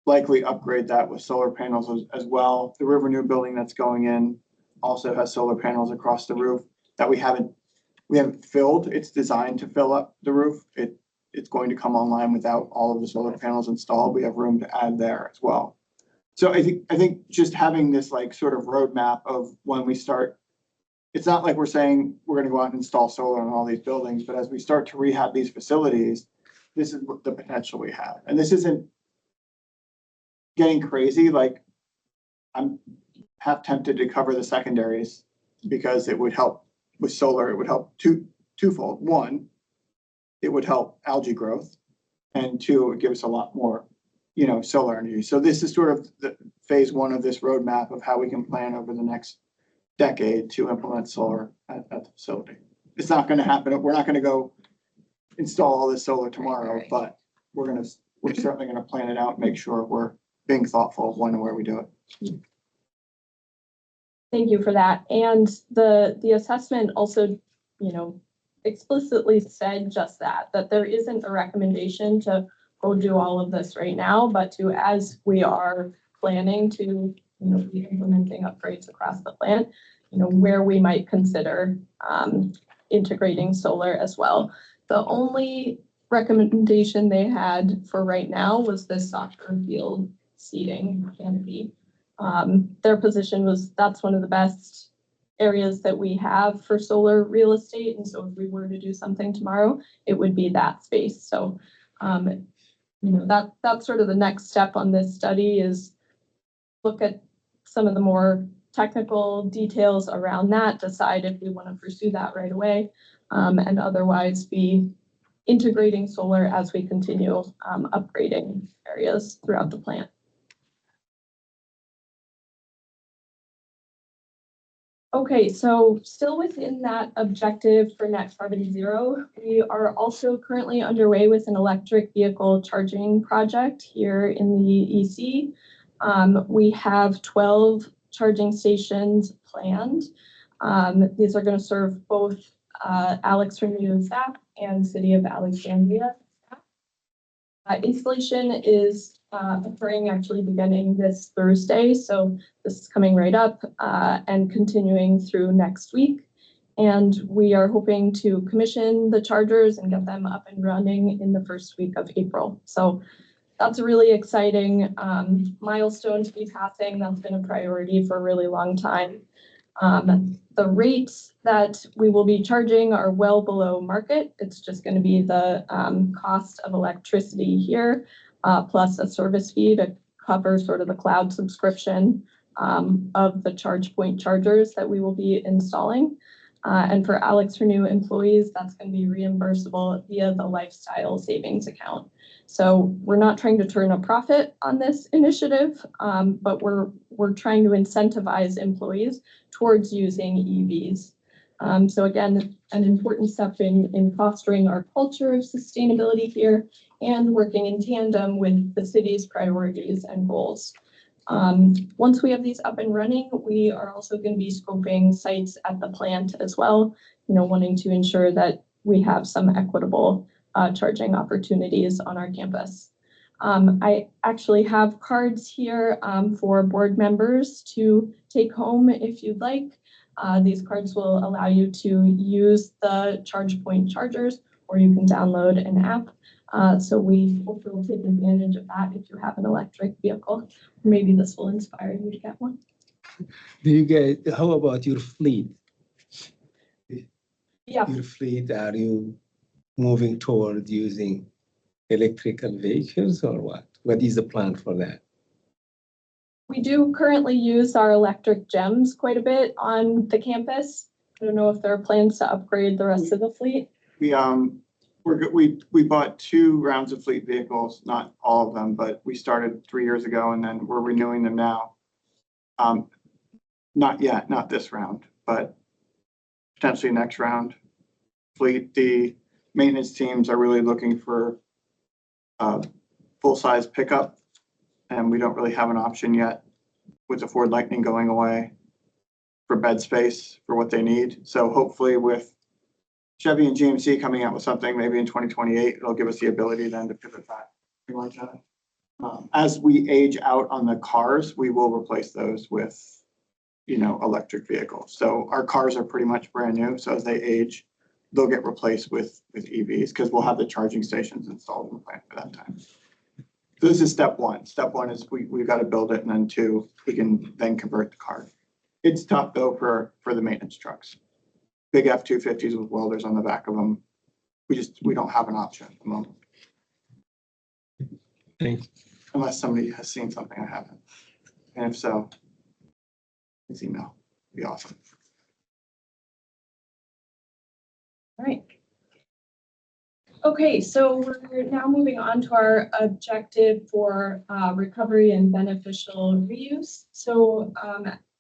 likely upgrade that with solar panels as well. The AlexRenew building that's going in also has solar panels across the roof that we haven't filled. It's designed to fill up the roof. It's going to come online without all of the solar panels installed. We have room to add there as well. So I think just having this like sort of roadmap of when we start, it's not like we're saying we're gonna go out and install solar on all these buildings, but as we start to rehab these facilities, this is what the potential we have. And this isn't getting crazy, like I'm half tempted to cover the secondaries because it would help with solar, it would help twofold. One, it would help algae growth, and two, it would give us a lot more, solar energy. So this is sort of the phase one of this roadmap of how we can plan over the next decade to implement solar at the facility. It's not gonna happen. We're not gonna go install all this solar tomorrow, Right. but we're certainly gonna plan it out, make sure we're being thoughtful of when and where we do it. Thank you for that. And the assessment also, explicitly said just that there isn't a recommendation to go do all of this right now, but to, as we are planning to, be implementing upgrades across the plant, where we might consider integrating solar as well. The only recommendation they had for right now was this soccer field seating canopy. Their position was that's one of the best areas that we have for solar real estate. And so if we were to do something tomorrow, it would be that space. So, that's sort of the next step on this study is look at some of the more technical details around that, decide if we want to pursue that right away, and otherwise be integrating solar as we continue upgrading areas throughout the plant. Okay, so still within that objective for net carbon zero, we are also currently underway with an electric vehicle charging project here in the EC. We have 12 charging stations planned. These are going to serve both AlexRenew staff and City of Alexandria staff. Installation is occurring actually beginning this Thursday, so this is coming right up and continuing through next week. And we are hoping to commission the chargers and get them up and running in the first week of April. So that's a really exciting milestone to be passing. That's been a priority for a really long time. The rates that we will be charging are well below market. It's just going to be the cost of electricity here, plus a service fee to cover sort of the cloud subscription of the charge point chargers that we will be installing. And for AlexRenew employees, that's going to be reimbursable via the lifestyle savings account. So we're not trying to turn a profit on this initiative, but we're trying to incentivize employees towards using EVs. So again, an important step in fostering our culture of sustainability here and working in tandem with the city's priorities and goals. Once we have these up and running, we are also going to be scoping sites at the plant as well, wanting to ensure that we have some equitable charging opportunities on our campus. I actually have cards here for board members to take home if you'd like. These cards will allow you to use the charge point chargers, or you can download an app. So we hope you'll take advantage of that if you have an electric vehicle. Maybe this will inspire you to get one. How about your fleet? Yeah. Your fleet, are you moving toward using electrical vehicles or what? What is the plan for that? We do currently use our electric gems quite a bit on the campus. I don't know if there are plans to upgrade the rest of the fleet. We bought 2 rounds of fleet vehicles, not all of them, but we started 3 years ago and then we're renewing them now. Not yet, not this round, but potentially next round. Fleet, the maintenance teams are really looking for full-size pickup, and we don't really have an option yet with the Ford Lightning going away for bed space for what they need. So hopefully with Chevy and GMC coming out with something maybe in 2028, it'll give us the ability then to pivot back. As we age out on the cars, we will replace those with, electric vehicles. So our cars are pretty much brand new. So as they age, they'll get replaced with EVs because we'll have the charging stations installed in the plant for that time. So this is step one. Step one is we've got to build it, and then two, we can then convert the car. It's tough though for the maintenance trucks. Big F-250s with welders on the back of them. We don't have an option at the moment. Thanks. Unless somebody has seen something I haven't. And if so, please email. It'd be awesome. All right. Okay, so we're now moving on to our objective for recovery and beneficial reuse. So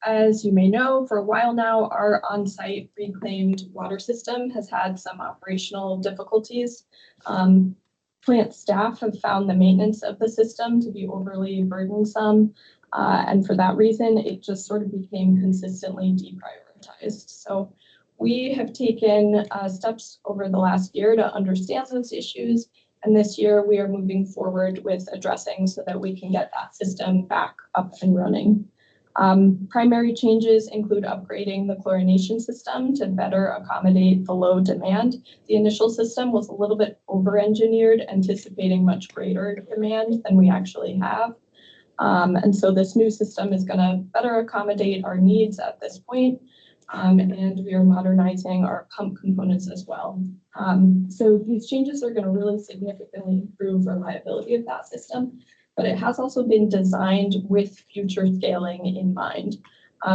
as you may know, for a while now, our on-site reclaimed water system has had some operational difficulties. Plant staff have found the maintenance of the system to be overly burdensome. And for that reason, it just sort of became consistently deprioritized. So we have taken steps over the last year to understand those issues. And this year we are moving forward with addressing so that we can get that system back up and running. Primary changes include upgrading the chlorination system to better accommodate the low demand. The initial system was a little bit over-engineered, anticipating much greater demand than we actually have. And so this new system is going to better accommodate our needs at this point. And we are modernizing our pump components as well. So these changes are going to really significantly improve reliability of that system, but it has also been designed with future scaling in mind.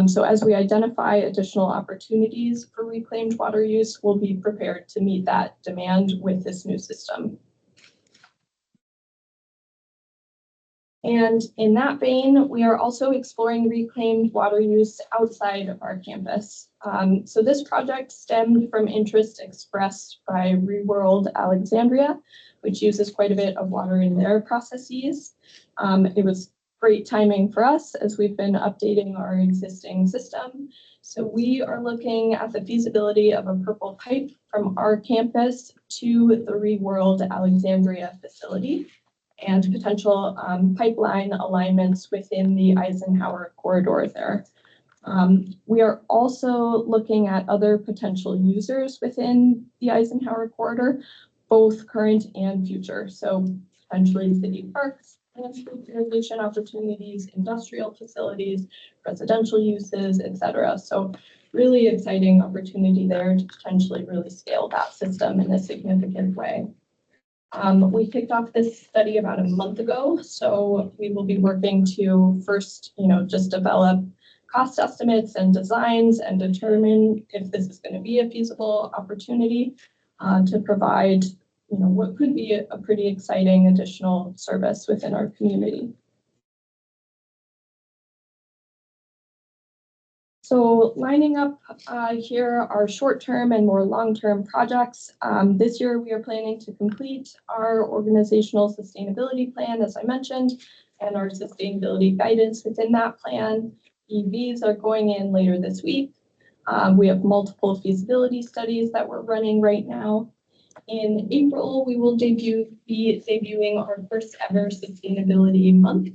So as we identify additional opportunities for reclaimed water use, we'll be prepared to meet that demand with this new system. And in that vein, we are also exploring reclaimed water use outside of our campus. So this project stemmed from interest expressed by ReWorld Alexandria, which uses quite a bit of water in their processes. It was great timing for us as we've been updating our existing system. So we are looking at the feasibility of a purple pipe from our campus to the ReWorld Alexandria facility, and potential pipeline alignments within the Eisenhower corridor there. We are also looking at other potential users within the Eisenhower corridor, both current and future. So potentially city parks, landscape irrigation opportunities, industrial facilities, residential uses, etc. So really exciting opportunity there to potentially really scale that system in a significant way. We kicked off this study about a month ago, so we will be working to first, just develop cost estimates and designs and determine if this is going to be a feasible opportunity to provide, what could be a pretty exciting additional service within our community. So lining up here are short-term and more long-term projects. This year, we are planning to complete our organizational sustainability plan, as I mentioned, and our sustainability guidance within that plan. EVs are going in later this week. We have multiple feasibility studies that we're running right now. In April, we will be debuting our first ever sustainability month.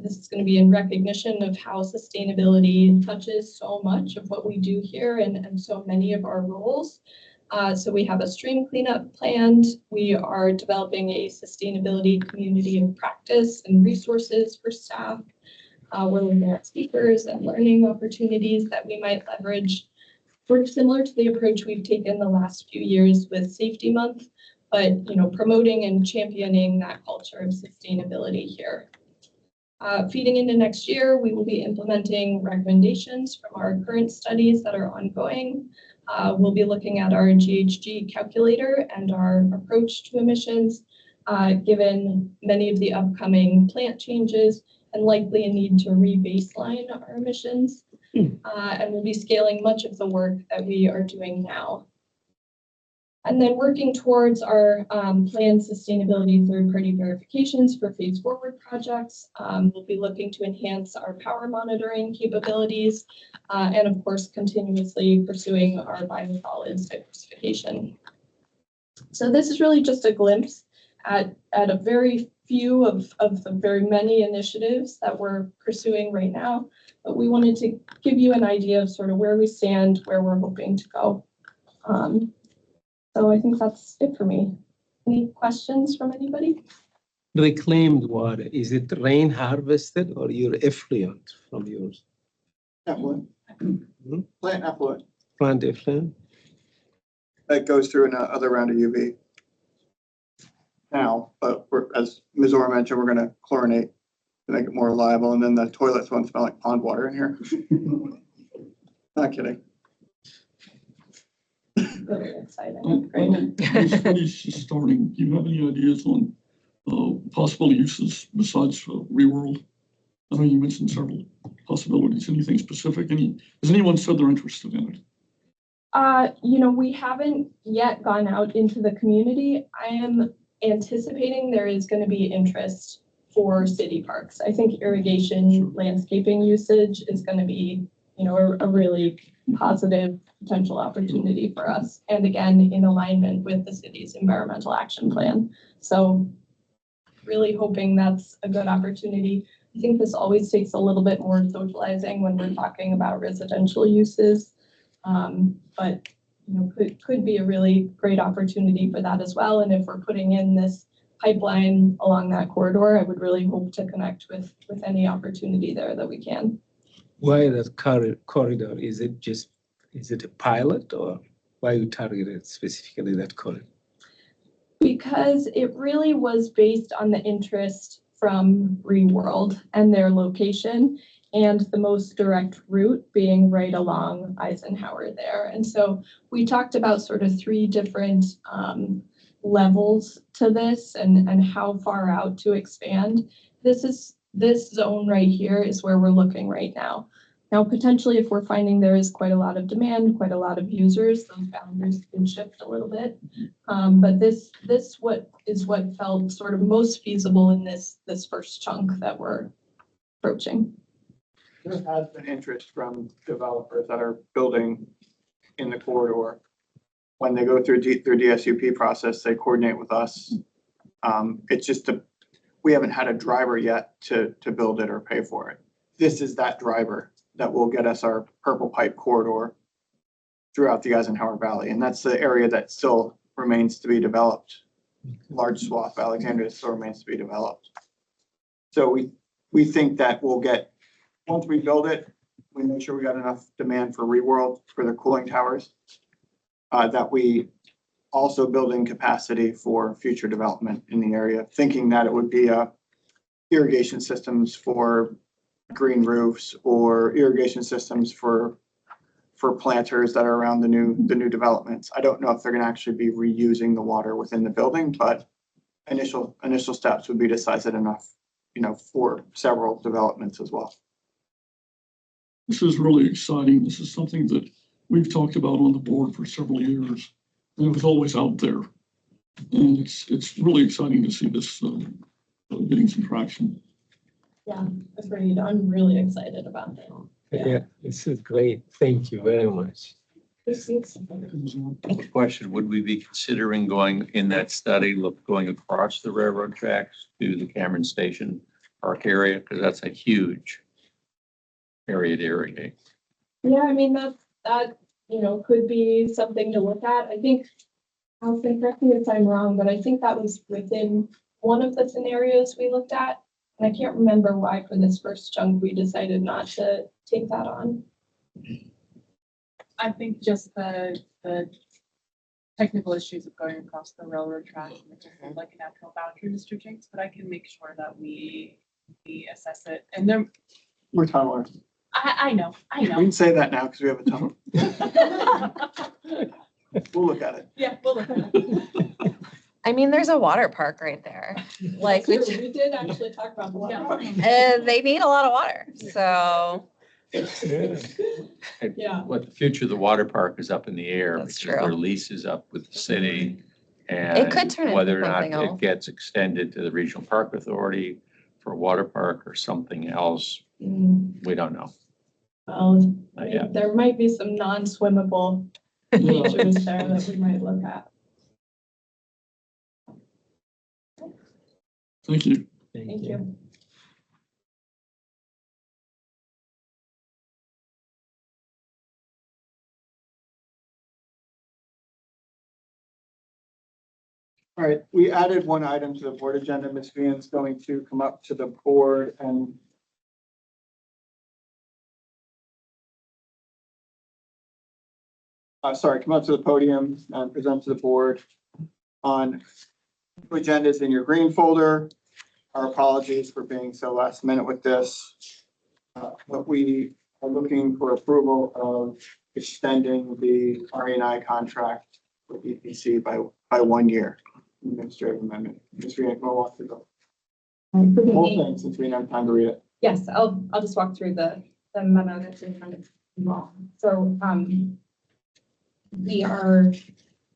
This is going to be in recognition of how sustainability touches so much of what we do here and so many of our roles. So we have a stream cleanup planned. We are developing a sustainability community of practice and resources for staff. We're looking at speakers and learning opportunities that we might leverage. We're similar to the approach we've taken the last few years with Safety Month, but promoting and championing that culture of sustainability here. Feeding into next year, we will be implementing recommendations from our current studies that are ongoing. We'll be looking at our GHG calculator and our approach to emissions, given many of the upcoming plant changes and likely a need to re-baseline our emissions. And we'll be scaling much of the work that we are doing now. And then working towards our planned sustainability third-party verifications for phase forward projects. We'll be looking to enhance our power monitoring capabilities and of course, continuously pursuing our biosolids diversification. So this is really just a glimpse at a very few of the very many initiatives that we're pursuing right now. But we wanted to give you an idea of sort of where we stand, where we're hoping to go. So I think that's it for me. Any questions from anybody? reclaimed water, is it rain harvested or your effluent from your Effluent. Plant effluent plant effluent? that goes through another round of UV. Now, but as Ms. Orr mentioned, we're gonna chlorinate to make it more reliable, and then the toilets won't smell like pond water in here. Not kidding. Really exciting. The study's just starting. Do you have any ideas on possible uses besides reworld? I know you mentioned several possibilities. Anything specific? Has anyone said they're interested in it? We haven't yet gone out into the community. I am anticipating there is going to be interest for city parks. I think irrigation, landscaping usage is going to be, a really positive potential opportunity for us. And again, in alignment with the city's environmental action plan. So really hoping that's a good opportunity. I think this always takes a little bit more socializing when we're talking about residential uses. But could be a really great opportunity for that as well. And if we're putting in this pipeline along that corridor, I would really hope to connect with any opportunity there that we can. Why that corridor? Is it a pilot, or why you targeted specifically that corridor? Because it really was based on the interest from ReWorld and their location, and the most direct route being right along Eisenhower there. And so we talked about sort of three different levels to this and how far out to expand. This zone right here is where we're looking right now. Now, potentially, if we're finding there is quite a lot of demand, quite a lot of users, those boundaries can shift a little bit. But this is what felt sort of most feasible in this first chunk that we're approaching. There has been interest from developers that are building in the corridor. When they go through their DSUP process, they coordinate with us. It's just we haven't had a driver yet to build it or pay for it. This is that driver that will get us our purple pipe corridor throughout the Eisenhower Valley. And that's the area that still remains to be developed. Large swath of Alexandria still remains to be developed. So we think that we'll get, once we build it, we make sure we got enough demand for ReWorld for the cooling towers, that we also build in capacity for future development in the area, thinking that it would be irrigation systems for green roofs or irrigation systems for planters that are around the new developments. I don't know if they're going to actually be reusing the water within the building, but initial steps would be to size it enough, for several developments as well. This is really exciting. This is something that we've talked about on the board for several years, and it was always out there. And it's really exciting to see this getting some traction. Yeah, agreed. I'm really excited about it. Yeah, this is great. Thank you very much. Question, would we be considering going in that study, going across the railroad tracks to the Cameron Station Park area? Because that's a huge area to irrigate. Yeah, I mean, that could be something to look at. I think, Allison, correct me if I'm wrong, but I think that was within one of the scenarios we looked at. And I can't remember why for this first chunk we decided not to take that on. I think just the technical issues of going across the railroad track and like a natural boundary, Mr. Jinks, but I can make sure that we assess it. And then We're tunnelers. I know. We can say that now because we have a tunnel. We'll look at it. Yeah, we'll look at it. I mean, there's a water park right there. Like, we did actually talk about the water park. they need a lot of water, so. Yeah. What the future of the water park is up in the air. That's because their true. lease is up with the city. And It could turn into whether or not something it else. gets extended to the Regional Park Authority for a water park or something else, we don't know. Well, Not yet. there might be some non-swimmable features there that we might look at. Thank you. Thank you. All right, we added one item to the board agenda. Ms. Vian's going to come up to the board and come up to the podium and present to the board on agendas in your green folder. Our apologies for being so last minute with this. But we are looking for approval of extending the RE&I contract with EPC by 1 year. Administrative amendment. Ms. Vian, we'll walk through the whole thing since we didn't have time to read it. Yes, I'll just walk through the memo that's in front of you all. So, we are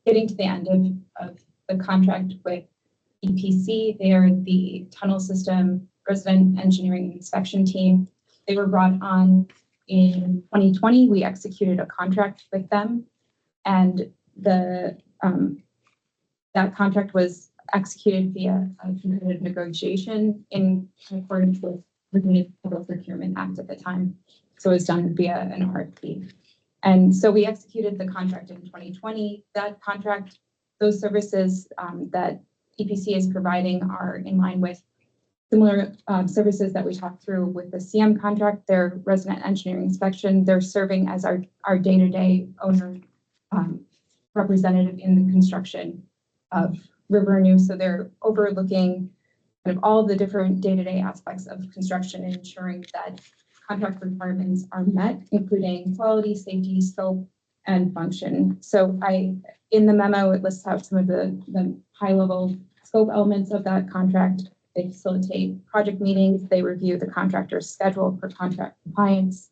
getting to the end of the contract with EPC. They are the tunnel system resident engineering inspection team. They were brought on in 2020. We executed a contract with them, and that contract was executed via a competitive negotiation in accordance with Virginia Public Procurement Act at the time. So it was done via an RFP. And so we executed the contract in 2020. That contract, those services that EPC is providing are in line with similar services that we talked through with the CM contract. Their resident engineering inspection, they're serving as our day-to-day owner representative in the construction of AlexRenew. So they're overlooking kind of all the different day-to-day aspects of construction and ensuring that contract requirements are met, including quality, safety, scope, and function. So in the memo, it lists out some of the high-level scope elements of that contract. They facilitate project meetings. They review the contractor's schedule for contract compliance.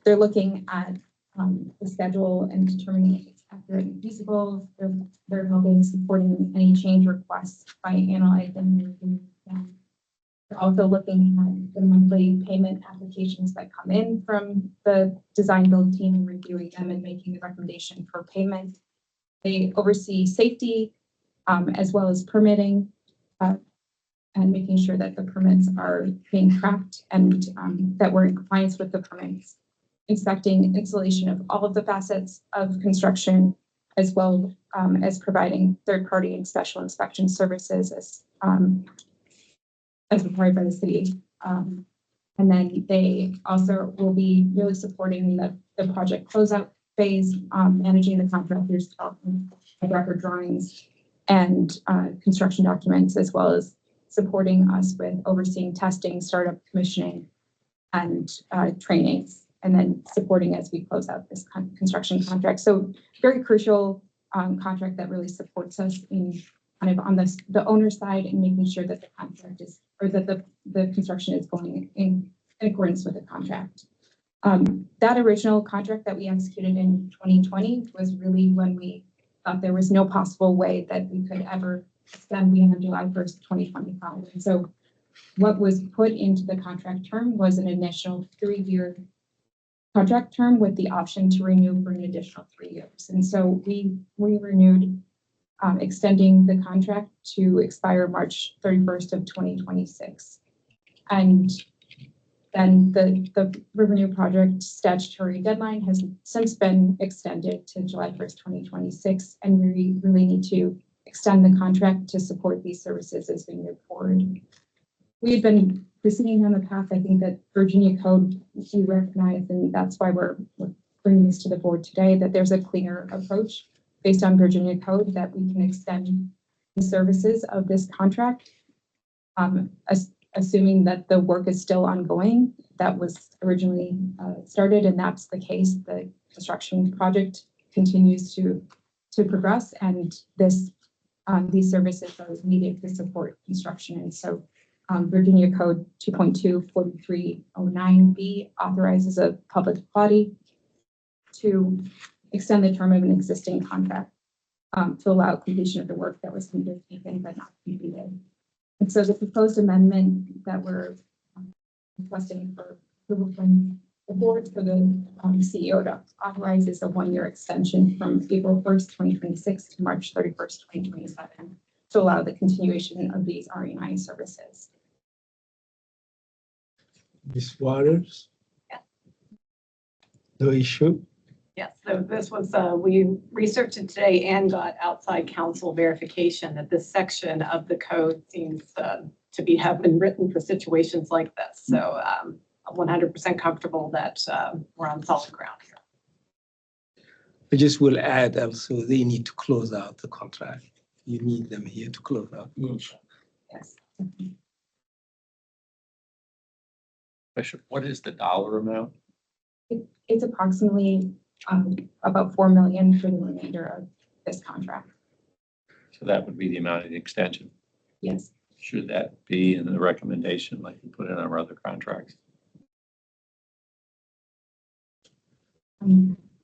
They're looking at the schedule and determining if it's accurate and feasible. They're helping supporting any change requests by analyzing and reviewing them. They're also looking at the monthly payment applications that come in from the design build team and reviewing them and making the recommendation for payment. They oversee safety as well as permitting and making sure that the permits are being tracked and that we're in compliance with the permits. Inspecting installation of all of the facets of construction, as well as providing third-party and special inspection services as required by the city. And then they also will be really supporting the project closeout phase, managing the contractors, development of record drawings and construction documents, as well as supporting us with overseeing testing, startup commissioning, and trainings, and then supporting as we close out this construction contract. So very crucial contract that really supports us in kind of on the owner side and making sure that the contract is, or that the construction is going in accordance with the contract. That original contract that we executed in 2020 was really when we thought there was no possible way that we could ever extend beyond July 1st, 2025. And so what was put into the contract term was an initial 3-year contract term with the option to renew for an additional 3 years. And so we renewed, extending the contract to expire March 31st of 2026. And then the AlexRenew project statutory deadline has since been extended to July 1st, 2026. And we really need to extend the contract to support these services as we move forward. We had been proceeding down the path, I think, that Virginia Code we recognize, and that's why we're bringing this to the board today, that there's a cleaner approach based on Virginia Code that we can extend the services of this contract, assuming that the work is still ongoing. That was originally started, and that's the case. The construction project continues to progress, and these services are needed to support construction. And so Virginia Code 2.24309B authorizes a public body to extend the term of an existing contract to allow completion of the work that was undertaken but not completed. And so the proposed amendment that we're requesting for approval from the board for the CEO to authorize is a 1-year extension from April 1st, 2026 to March 31st, 2027 to allow the continuation of these RE&I services. Ms. Waters? Yeah. No issue? Yes, so this was, we researched it today and got outside counsel verification that this section of the code seems have been written for situations like this. So I'm 100% comfortable that we're on solid ground here. I just will add also, they need to close out the contract. You need them here to close out. Yes. Yes. Bishop, what is the dollar amount? It's approximately about 4 million for the remainder of this contract. So that would be the amount of the extension. Yes. Should that be in the recommendation like we put in our other contracts?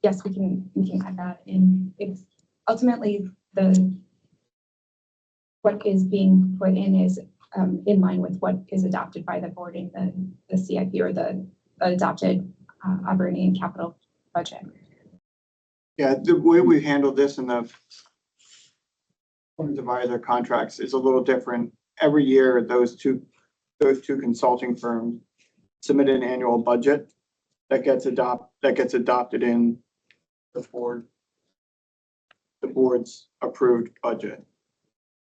Yes, we can add that in. It's ultimately what is being put in is in line with what is adopted by the board in the CIP or the adopted operating and capital budget. Yeah, the way we handled this in the divisor contracts is a little different. Every year, those two consulting firms submit an annual budget that gets adopted in the board's approved budget.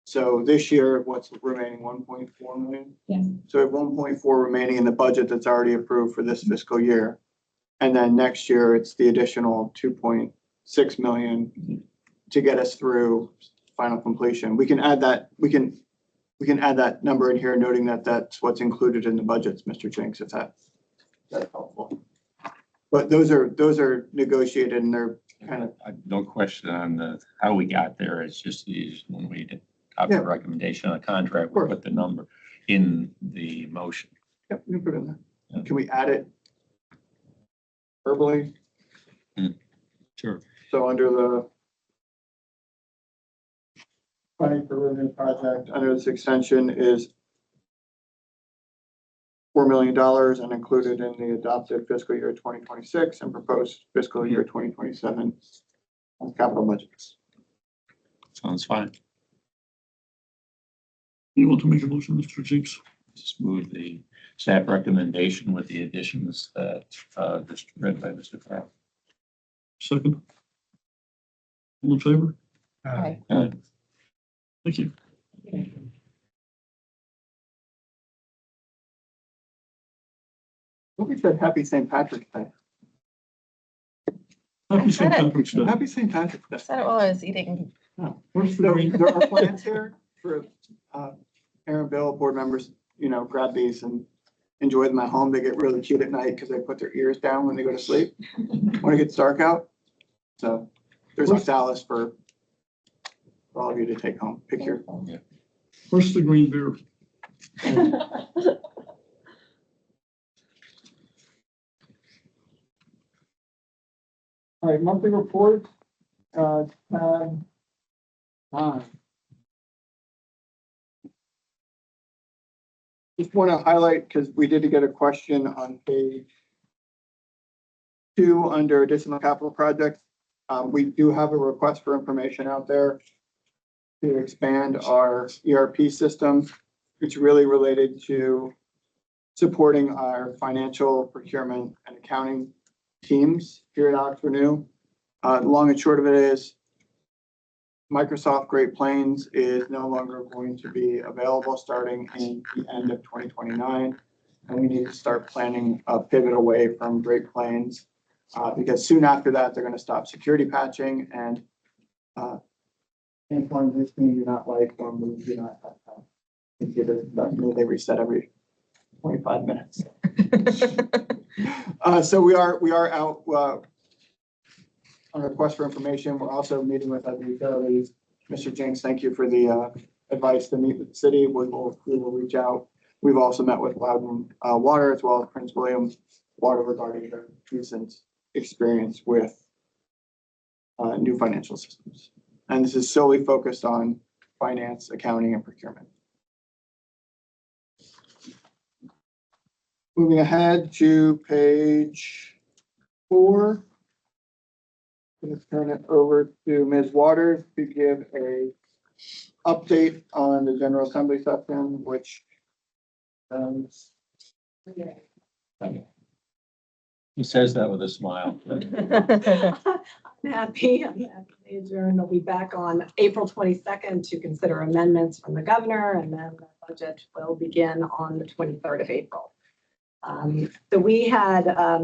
So this year, what's remaining, 1.4 million? Yes. So we have 1.4 remaining in the budget that's already approved for this fiscal year. And then next year, it's the additional 2.6 million to get us through final completion. We can add that, we can add that number in here, noting that that's what's included in the budgets, Mr. Jinks, if that's helpful. But those are negotiated and they're kind of. No question on how we got there. It's just when we did the recommendation on the contract, we put the number in the motion. Yep, we can put it in there. Yeah. Can we add it verbally? Sure. So under the planning for revenue project, under this extension is $4 million and included in the adopted fiscal year 2026 and proposed fiscal year 2027 capital budgets. Sounds fine. You want to make a motion, Mr. Jinks? Just move the staff recommendation with the additions that just read by Mr. Farrell. Second. All in favor? Aye. Thank you. Nobody said Happy St. Patrick's Day. Happy St. Patrick's Day. Happy St. Patrick's Day. I said it while I was eating. Where's the So green? there are plans here for Aaron, Bill, board members, grab these and enjoy them at home. They get really cute at night because they put their ears down when they go to sleep, when it gets dark out. So there's a Dallas for all of you to take home. Pick your. Where's the green beer? All right, monthly report, tab 9. Just want to highlight, because we did get a question on page 2 under additional capital projects. We do have a request for information out there to expand our ERP system. It's really related to supporting our financial, procurement, and accounting teams here at AlexRenew. Long and short of it is Microsoft Great Plains is no longer going to be available starting in the end of 2029. And we need to start planning a pivot away from Great Plains because soon after that, they're going to stop security patching and endpoint listening do not like or move do not have computers. They reset every 25 minutes. So we are out on a request for information. We're also meeting with other utilities. Mr. Jinks, thank you for the advice to meet with the city. We will reach out. We've also met with Loudon Water as well as Prince William Water regarding their recent experience with new financial systems. And this is solely focused on finance, accounting, and procurement. Moving ahead to page 4. Let's turn it over to Ms. Waters to give a update on the General Assembly session, which He says that with a smile. I'm happy they adjourn. They'll be back on April 22nd to consider amendments from the governor, and then the budget will begin on the 23rd of April. So we had, I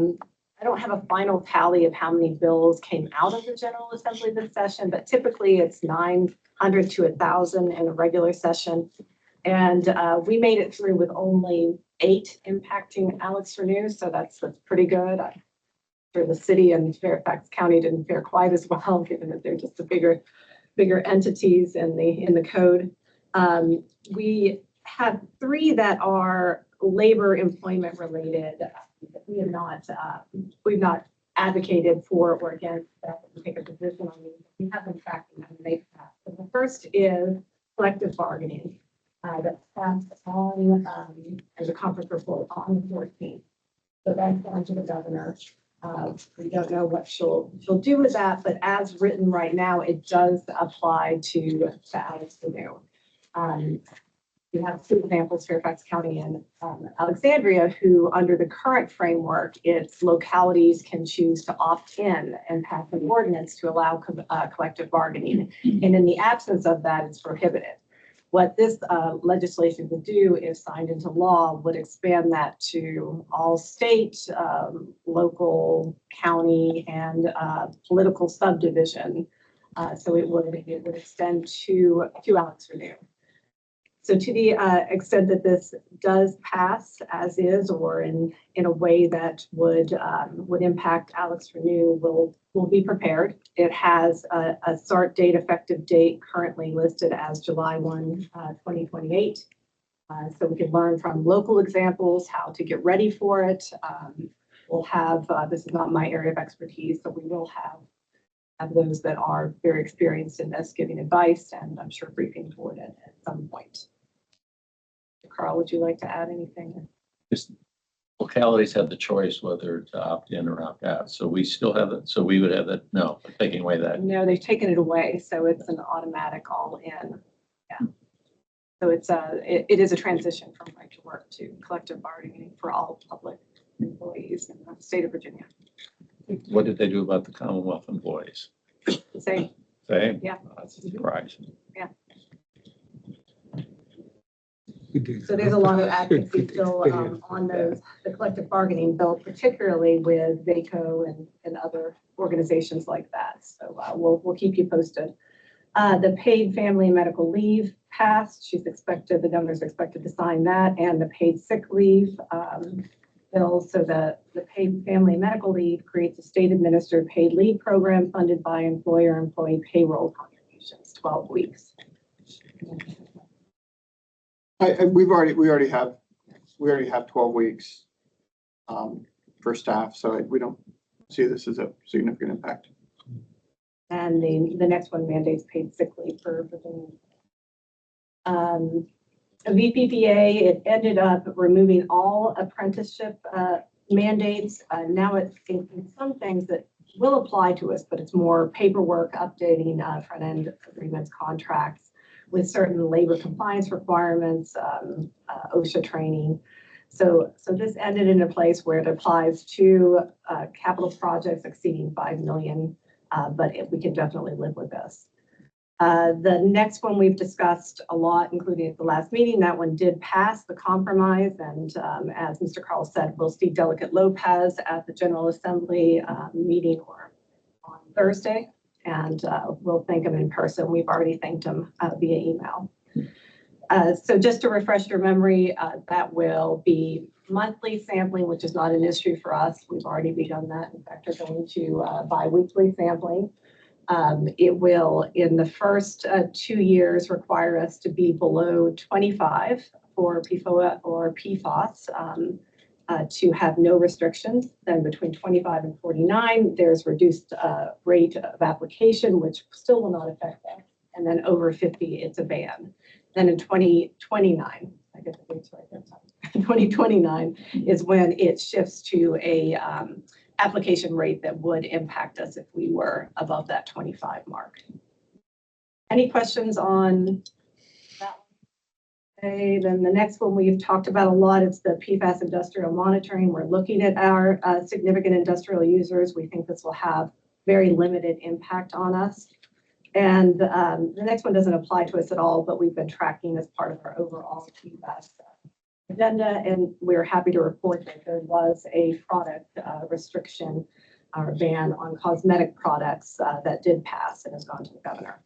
don't have a final tally of how many bills came out of the General Assembly this session, but typically it's 900 to 1,000 in a regular session. And we made it through with only 8 impacting AlexRenew, so that's pretty good. I'm sure the city and Fairfax County didn't fare quite as well, given that they're just the bigger entities in the code. We have 3 that are labor employment related. We have not, we've not advocated for or against that. We take a position on these. We have been tracking them and they've passed. So the first is collective bargaining. That's passed on as a conference report on the 14th. So that's gone to the governor. We don't know what she'll do with that, but as written right now, it does apply to AlexRenew. We have 2 examples, Fairfax County and Alexandria, who under the current framework, its localities can choose to opt in and pass an ordinance to allow collective bargaining. And in the absence of that, it's prohibited. What this legislation would do, if signed into law, would expand that to all state, local, county, and political subdivision. So it would extend to AlexRenew. So to the extent that this does pass as is, or in a way that would impact AlexRenew, will be prepared. It has a start date, effective date currently listed as July 1, 2028. So we can learn from local examples how to get ready for it. We'll have, this is not my area of expertise, but we will have those that are very experienced in this giving advice, and I'm sure briefing board at some point. Carl, would you like to add anything? Just localities have the choice whether to opt in or opt out. So we still have it. So we would have that. No, taking away that. No, they've taken it away. So it's an automatic all in. Yeah. So it is a transition from right to work to collective bargaining for all public employees in the state of Virginia. What did they do about the Commonwealth employees? Same. Same? Yeah. That's surprising. Yeah. So there's a lot of advocacy still on the collective bargaining bill, particularly with VACO and other organizations like that. So we'll keep you posted. The paid family and medical leave passed. The governor's expected to sign that, and the paid sick leave bill. So the paid family and medical leave creates a state administered paid leave program funded by employer-employee payroll contributions, 12 weeks. We already have 12 weeks for staff, so we don't see this as a significant impact. And the next one mandates paid sick leave for Virginia. VPPA, it ended up removing all apprenticeship mandates. Now it's in some things that will apply to us, but it's more paperwork, updating front-end agreements, contracts with certain labor compliance requirements, OSHA training. So this ended in a place where it applies to capital projects exceeding 5 million, but we can definitely live with this. The next one we've discussed a lot, including at the last meeting. That one did pass the compromise, and as Mr. Carl said, we'll see Delegate Lopez at the General Assembly meeting or on Thursday, and we'll thank him in person. We've already thanked him via email. So just to refresh your memory, that will be monthly sampling, which is not an issue for us. We've already begun that. In fact, we're going to bi-weekly sampling. It will, in the first 2 years, require us to be below 25 for PFOA or PFOS to have no restrictions. Then between 25 and 49, there's reduced rate of application, which still will not affect us. And then over 50, it's a ban. Then in 2029, I get the dates right there. 2029 is when it shifts to a application rate that would impact us if we were above that 25 mark. Any questions on that? Okay, then the next one we've talked about a lot, it's the PFAS industrial monitoring. We're looking at our significant industrial users. We think this will have very limited impact on us. And the next one doesn't apply to us at all, but we've been tracking as part of our overall PFAS agenda. And we're happy to report that there was a product restriction or ban on cosmetic products that did pass and has gone to the governor.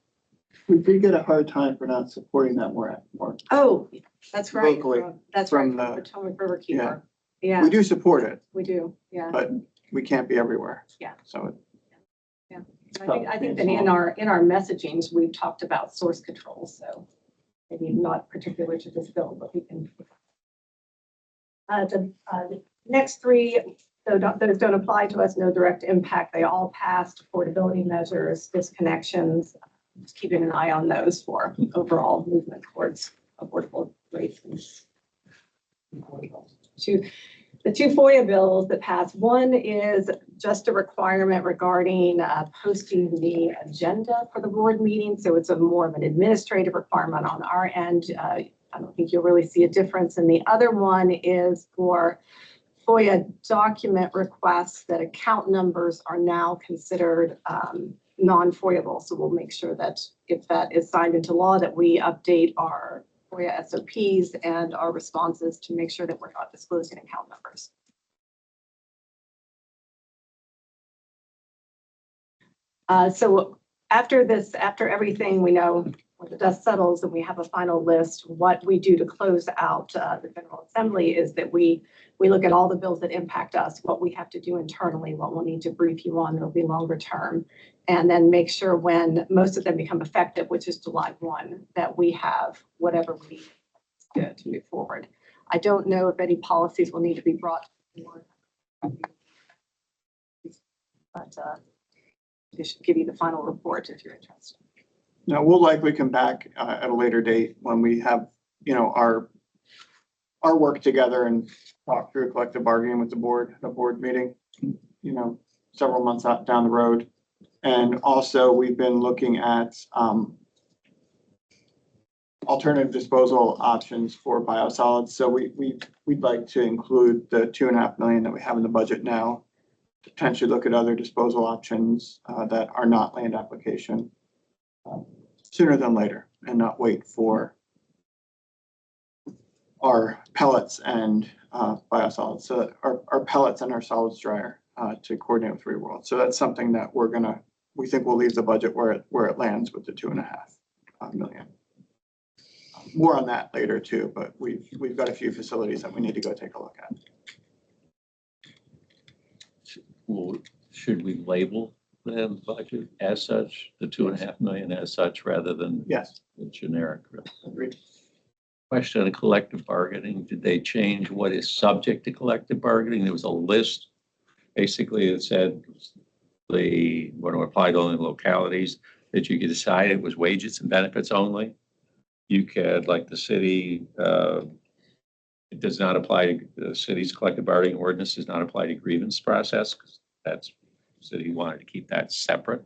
We did get a hard time for not supporting that more. Oh, that's right. Locally, That's right. from the- Potomac River yeah. Keeper. Yeah, We do support it, we do. Yeah. but we can't be everywhere. Yeah. So I think that in our messagings, we've talked about source control, so maybe not particular to this bill, but we can. The next three, those don't apply to us, no direct impact. They all passed affordability measures, disconnections. Just keeping an eye on those for overall movement towards affordable rates. The two FOIA bills that passed, one is just a requirement regarding posting the agenda for the board meeting. So it's a more of an administrative requirement on our end. I don't think you'll really see a difference. And the other one is for FOIA document requests that account numbers are now considered non-FOIAble. So we'll make sure that if that is signed into law, that we update our FOIA SOPs and our responses to make sure that we're not disclosing account numbers. So after this, after everything, we know when the dust settles and we have a final list, what we do to close out the General Assembly is that we look at all the bills that impact us, what we have to do internally, what we'll need to brief you on, it'll be longer term, and then make sure when most of them become effective, which is July 1, that we have whatever we need to move forward. I don't know if any policies will need to be brought forward, but I should give you the final report if you're interested. now we'll likely come back at a later date when we have, our work together and talk through collective bargaining with the board, a board meeting, several months out down the road. And also we've been looking at alternative disposal options for biosolids. So we'd like to include the $2.5 million that we have in the budget now, potentially look at other disposal options that are not land application sooner than later and not wait for our pellets and biosolids, so our pellets and our solids dryer to coordinate with Real World. So that's something that we think we'll leave the budget where it lands with the $2.5 million. More on that later too, but we've got a few facilities that we need to go take a look at. Well, should we label the budget as such, the $2.5 million as such, rather than Yes, the generic? agreed. Question on collective bargaining, did they change what is subject to collective bargaining? There was a list, basically, that said when it applied only in localities, that you could decide it was wages and benefits only. You could, like the city, it does not apply to the city's collective bargaining ordinance, does not apply to grievance process, because that's, the city wanted to keep that separate.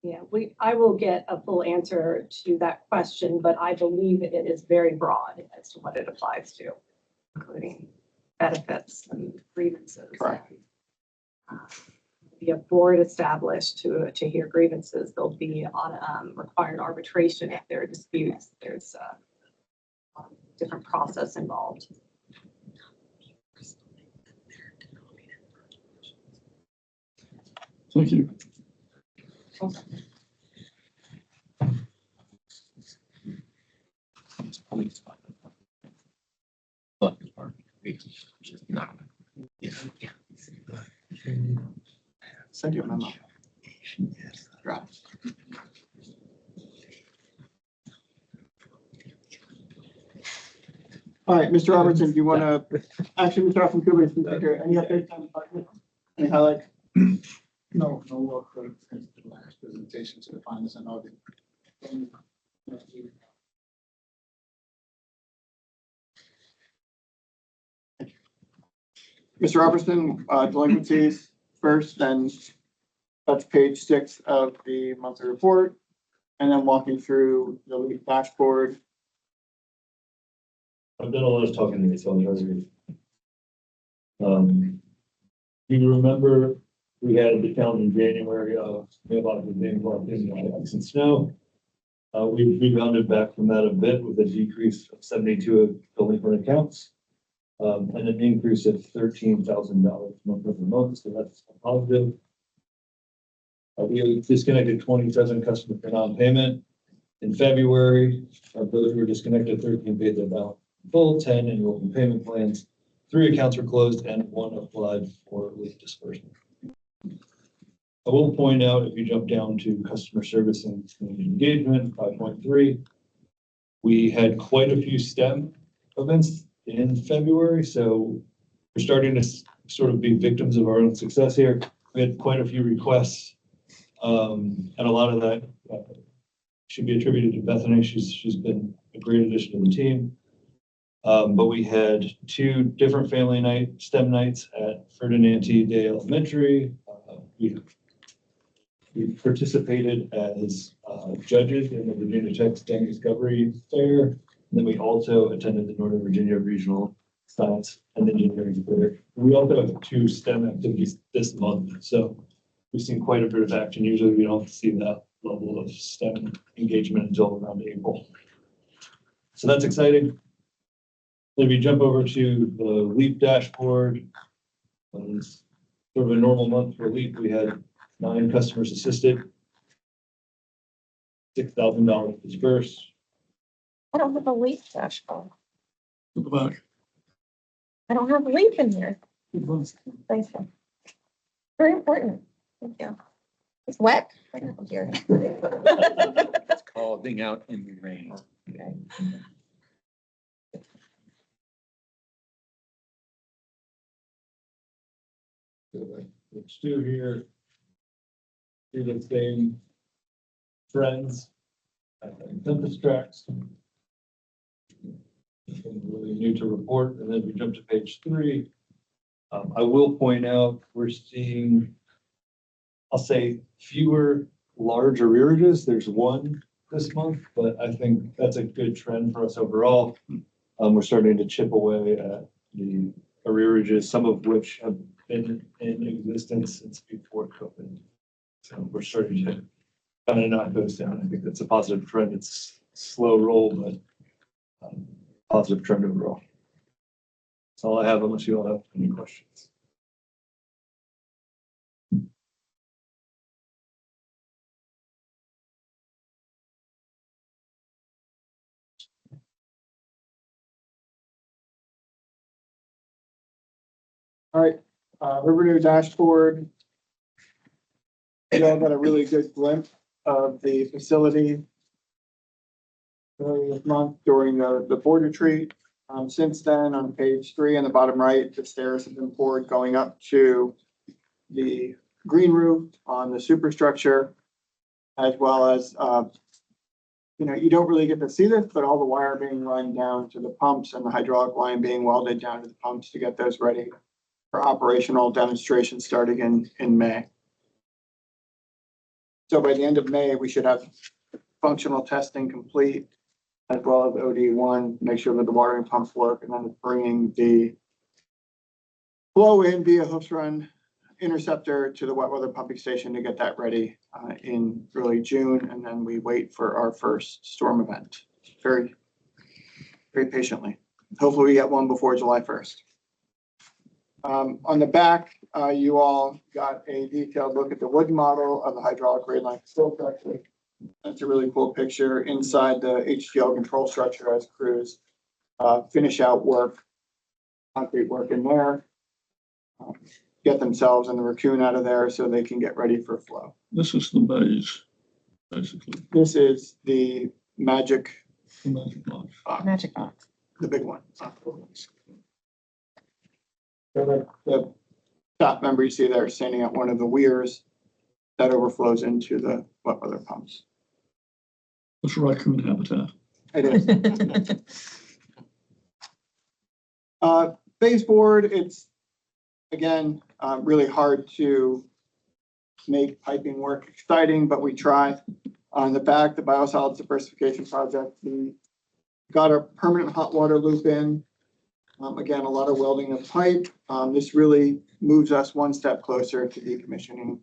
Yeah, I will get a full answer to that question, but I believe it is very broad as to what it applies to, including benefits and grievances. Correct. Be a board established to hear grievances. There'll be on required arbitration if there are disputes. There's a different process involved. Thank you. Send you a memo. Draft. All right, Mr. Robertson, do you want to, actually, Mr. From Cooper, any updates on the budget? Any highlights? No work since the last presentation to the finance and audit. Mr. Robertson, delinquencies first, then that's page 6 of the monthly report, and then walking through the LEAP dashboard. I've done a lot of talking today, so I'll try to read. Do you remember we had the count in January of mailboxes being blocked in by ice and snow? We've rebounded back from that a bit with a decrease of 72 delinquent accounts. And an increase of $13,000 month over month, so that's positive. We disconnected 27 customers for non-payment. In February, of those who were disconnected, 13 paid their balance in full, 10 enrolled in payment plans, 3 accounts were closed, and 1 applied for late disbursement. I will point out, if you jump down to customer service and community engagement, 5.3, we had quite a few STEM events in February, so we're starting to sort of be victims of our own success here. We had quite a few requests, and a lot of that should be attributed to Bethany. She's been a great addition to the team. But we had 2 different family STEM nights at Ferdinand Day Elementary. We participated as judges in the Virginia Tech STEM Discovery Fair. And then we also attended the Northern Virginia Regional Science and Engineering Fair. We also have 2 STEM activities this month. So we've seen quite a bit of action. Usually we don't see that level of STEM engagement until around April. So that's exciting. If you jump over to the LEAP dashboard, it's sort of a normal month for LEAP. We had 9 customers assisted, $6,000 dispersed. I don't have a leaf dashboard. To the back. I don't have a leaf in here. Thank you. Very important. Thank you. It's wet. I don't know here. It's called being out in the rain. Okay. Let's do here. Do the same trends. Census tracts. Nothing really new to report. And then we jump to page 3. I will point out we're seeing, I'll say, fewer large arrearages. There's 1 this month, but I think that's a good trend for us overall. We're starting to chip away at the arrearages, some of which have been in existence since before COVID. So we're starting to kind of knock those down. I think that's a positive trend. It's a slow roll, but positive trend overall. That's all I have, unless you all have any questions. All right, Riverview dashboard. You all got a really good glimpse of the facility earlier this month during the board retreat. Since then, on page 3 on the bottom right, the stairs have been poured going up to the green roof on the superstructure, as well as, you don't really get to see this, but all the wire being run down to the pumps and the hydraulic line being welded down to the pumps to get those ready for operational demonstration starting in May. So by the end of May, we should have functional testing complete, as well as OD1, make sure that the watering pumps work, and then bringing the flow in via hoof run interceptor to the wet weather pumping station to get that ready in early June. And then we wait for our first storm event very, very patiently. Hopefully we get one before July 1st. On the back, you all got a detailed look at the wood model of the hydraulic grade line control structure. That's a really cool picture inside the HGL control structure as crews finish out work, concrete work in there, get themselves and the raccoon out of there so they can get ready for flow. This is the maze, basically. This is the magic Box. Magic box. the big one. So the top member you see there standing at one of the weirs that overflows into the wet weather pumps. It's raccoon habitat. It is. Baseboard, it's, again, really hard to make piping work exciting, but we try. On the back, the biosolids diversification project, the Got our permanent hot water loop in. Again, a lot of welding of pipe. This really moves us one step closer to decommissioning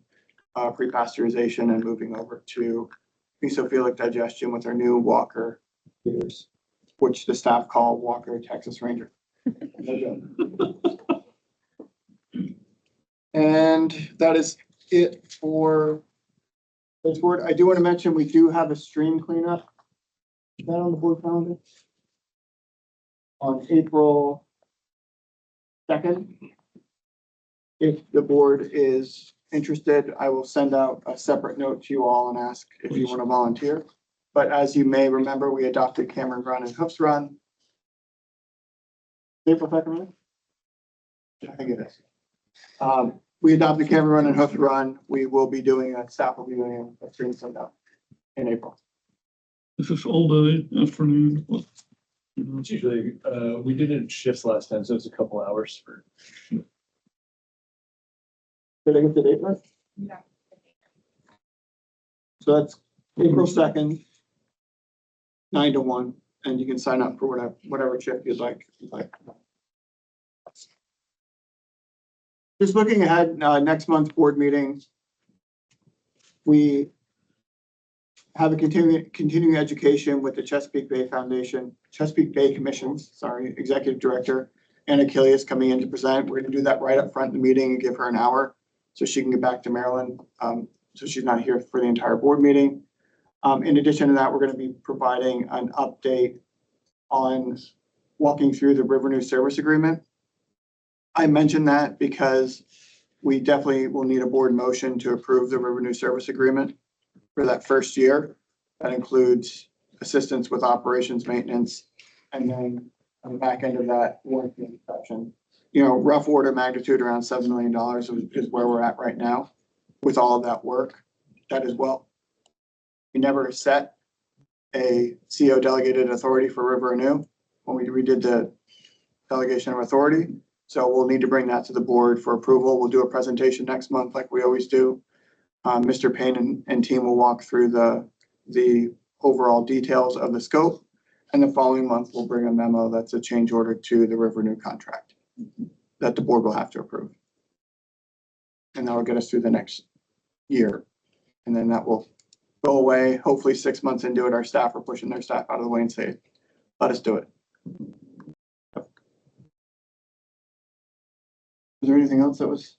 pre-pasteurization and moving over to mesophilic digestion with our new Walker heaters, which the staff call Walker Texas Ranger. And that is it for this board. I do want to mention, we do have a stream cleanup. Is that on the board calendar? On April 2nd. If the board is interested, I will send out a separate note to you all and ask if you want to volunteer. But as you may remember, we adopted Cameron Run and Hoofs Run. April 2nd, right? I think it is. We adopted Cameron Run and Hoofs Run. We will be doing a staff will be doing a stream send out in April. Is this all day, afternoon? What? You know, It's usually, we did it in shifts last time, so it's a couple hours for. Did I get the date right? Yeah. So that's April 2nd, 9 to 1, and you can sign up for whatever shift you'd like. Just looking ahead, next month's board meeting, we have a continuing education with the Chesapeake Bay Commission's, Executive Director, and Achilles coming in to present. We're gonna do that right up front in the meeting and give her an hour so she can get back to Maryland. So she's not here for the entire board meeting. In addition to that, we're gonna be providing an update on walking through the RiverNew service agreement. I mentioned that because we definitely will need a board motion to approve the RiverNew service agreement for that first year. That includes assistance with operations, maintenance, and then on the back end of that, warranty inspection. You know, rough order magnitude around $7 million is where we're at right now with all of that work. That is well. We never set a CO delegated authority for RiverNew when we redid the delegation of authority. So we'll need to bring that to the board for approval. We'll do a presentation next month like we always do. Mr. Payne and team will walk through the overall details of the scope. And the following month, we'll bring a memo that's a change order to the RiverNew contract that the board will have to approve. And that will get us through the next year. And then that will go away. Hopefully 6 months into it, our staff are pushing their staff out of the way and say, let us do it. Is there anything else that was?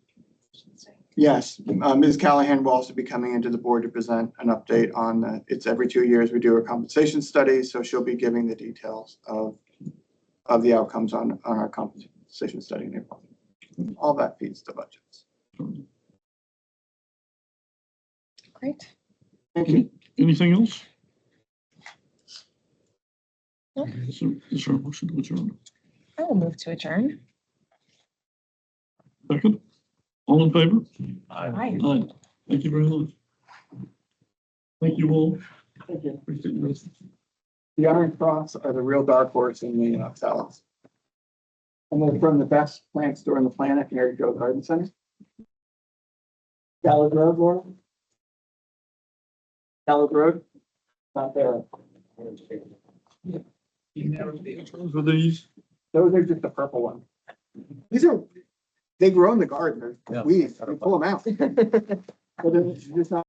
Yes, Ms. Callahan will also be coming into the board to present an update on, it's every 2 years we do a compensation study, so she'll be giving the details of the outcomes on our compensation study in April. All that feeds the budgets. Great. Thank you. Anything else? Nope. Is there a motion to adjourn? I will move to adjourn. Second? All in favor? Aye. Aye. Thank you very much. Thank you all. Thank you. Appreciate your listening. The Iron Cross are the real dark horse in the salads. And they're from the best plant store on the planet, Mary Jo Garden Center. Gallows Road, Laura? Gallows Road? Not there. For these, Those are just the purple ones. These are, they grow in the garden. They're weeds. We pull them out. But they're just not